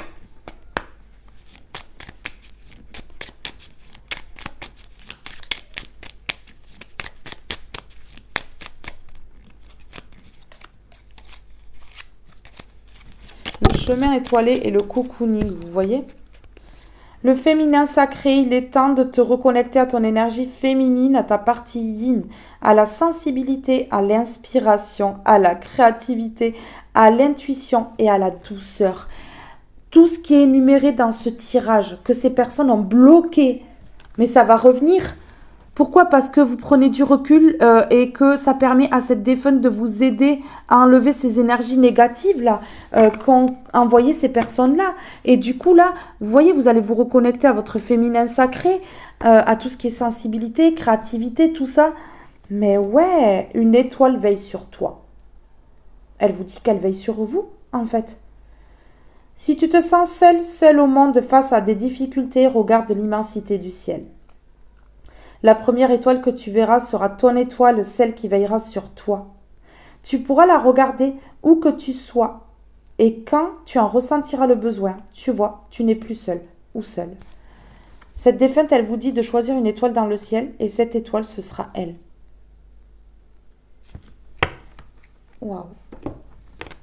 Le chemin étoilé et le cocooning, vous voyez ? Le féminin sacré, il est temps de te reconnecter à ton énergie féminine, à ta partie yin, à la sensibilité, à l'inspiration, à la créativité, à l'intuition et à la douceur. Tout ce qui est énuméré dans ce tirage, que ces personnes ont bloqué, mais ça va revenir. Pourquoi? Parce que vous prenez du recul et que ça permet à cette défunte de vous aider à enlever ces énergies négatives là qu'ont envoyé ces personnes-là. Et du coup là, vous voyez, vous allez vous reconnecter à votre féminin sacré, à tout ce qui est sensibilité, créativité, tout ça. Mais ouais, une étoile veille sur toi. Elle vous dit qu'elle veille sur vous, en fait. Si tu te sens seul au monde face à des difficultés, regarde l'immensité du ciel. La première étoile que tu verras sera ton étoile, celle qui veillera sur toi. Tu pourras la regarder où que tu sois. Et quand tu en ressentiras le besoin, tu vois, tu n'es plus seul ou seule. Cette défunte, elle vous dit de choisir une étoile dans le ciel et cette étoile, ce sera elle. Waouh,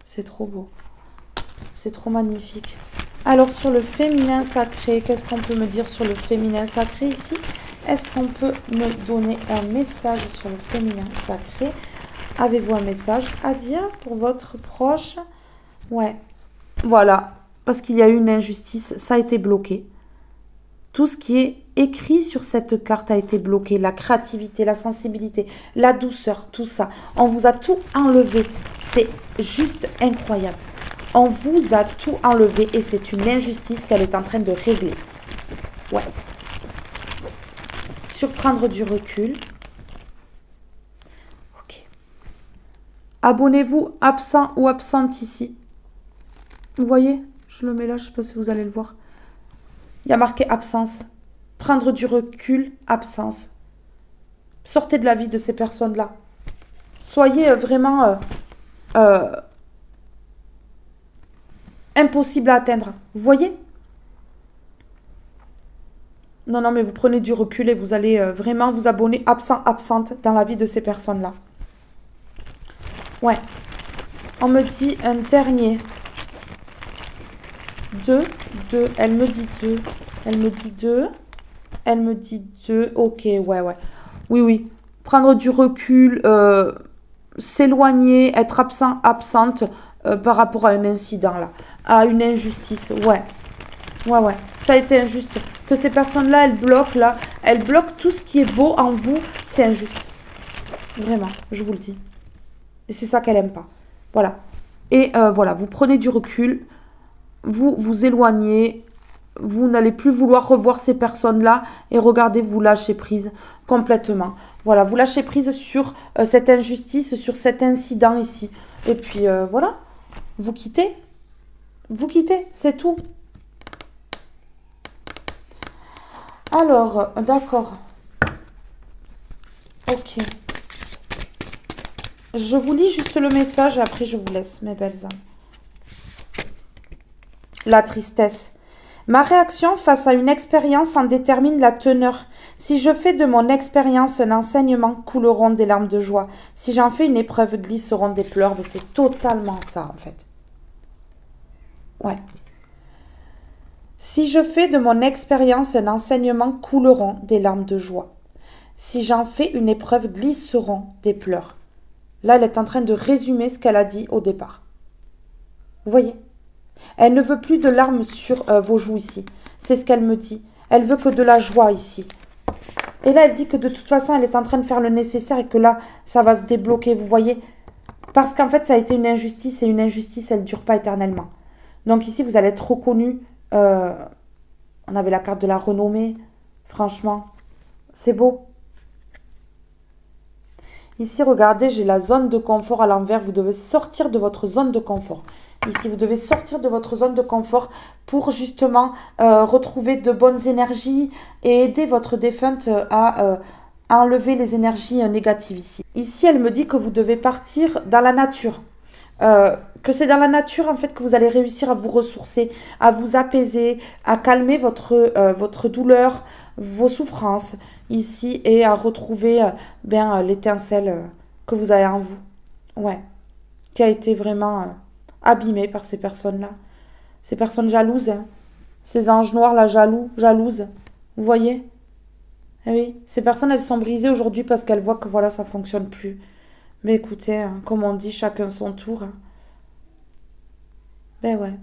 c'est trop beau. C'est trop magnifique. Alors sur le féminin sacré, qu'est-ce qu'on peut me dire sur le féminin sacré ici? Est-ce qu'on peut me donner un message sur le féminin sacré? Avez-vous un message à dire pour votre proche? Ouais. Voilà. Parce qu'il y a eu une injustice, ça a été bloqué. Tout ce qui est écrit sur cette carte a été bloqué. La créativité, la sensibilité, la douceur, tout ça. On vous a tout enlevé. C'est juste incroyable. On vous a tout enlevé et c'est une injustice qu'elle est en train de régler. Ouais. Prendre du recul. Ok. Abonnez-vous absent ou absente ici. Vous voyez? Je le mets là, je ne sais pas si vous allez le voir. Il y a marqué absence. Prendre du recul, absence. Sortez de la vie de ces personnes-là. Soyez vraiment impossible à atteindre. Vous voyez? Non, non, mais vous prenez du recul et vous allez vraiment vous abonner absent, absente dans la vie de ces personnes-là. Ouais. On me dit un dernier. 2, 2. Elle me dit 2. Elle me dit 2. Elle me dit 2. Ok, ouais, ouais. Oui, oui. Prendre du recul, s'éloigner, être absent, absente par rapport à un incident, là. À une injustice, ouais. Ouais, ouais. Ça a été injuste. Que ces personnes-là, elles bloquent, là. Elles bloquent tout ce qui est beau en vous. C'est injuste. Vraiment, je vous le dis. Et c'est ça qu'elle aime pas. Voilà. Et voilà, vous prenez du recul. Vous vous éloignez. Vous n'allez plus vouloir revoir ces personnes-là. Et regardez, vous lâchez prise complètement. Voilà, vous lâchez prise sur cette injustice, sur cet incident ici. Et puis voilà, vous quittez. Vous quittez, c'est tout. Alors, d'accord. Ok. Je vous lis juste le message et après je vous laisse, mes belles âmes. La tristesse. Ma réaction face à une expérience en détermine la teneur. Si je fais de mon expérience un enseignement, couleront des larmes de joie. Si j'en fais une épreuve, glisseront des pleurs. Mais c'est totalement ça, en fait. Ouais. Si je fais de mon expérience un enseignement, couleront des larmes de joie. Si j'en fais une épreuve, glisseront des pleurs. Là, elle est en train de résumer ce qu'elle a dit au départ. Vous voyez? Elle ne veut plus de larmes sur vos joues ici. C'est ce qu'elle me dit. Elle veut que de la joie ici. Et là, elle dit que de toute façon, elle est en train de faire le nécessaire et que là, ça va se débloquer, vous voyez? Parce qu'en fait, ça a été une injustice et une injustice, elle ne dure pas éternellement. Donc ici, vous allez être reconnu. On avait la carte de la renommée. Franchement, c'est beau. Ici, regardez, j'ai la zone de confort à l'envers. Vous devez sortir de votre zone de confort. Ici, vous devez sortir de votre zone de confort pour justement retrouver de bonnes énergies et aider votre défunte à enlever les énergies négatives ici. Ici, elle me dit que vous devez partir dans la nature. Que c'est dans la nature en fait que vous allez réussir à vous ressourcer, à vous apaiser, à calmer votre douleur, vos souffrances ici et à retrouver l'étincelle que vous avez en vous. Ouais, qui a été vraiment abîmée par ces personnes-là. Ces personnes jalouses, hein. Ces anges noirs là, jalouses. Vous voyez? Eh oui, ces personnes elles sont brisées aujourd'hui parce qu'elles voient que voilà, ça fonctionne plus. Mais écoutez, hein, comme on dit, chacun son tour. Hein. Ben ouais.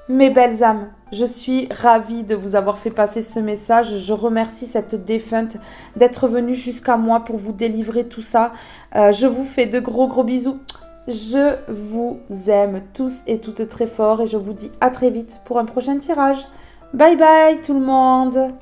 Mes belles âmes, je suis ravie de vous avoir fait passer ce message. Je remercie cette défunte d'être venue jusqu'à moi pour vous délivrer tout ça. Je vous fais de gros gros bisous. Je vous aime tous et toutes très fort et je vous dis à très vite pour un prochain tirage. Bye bye tout le monde!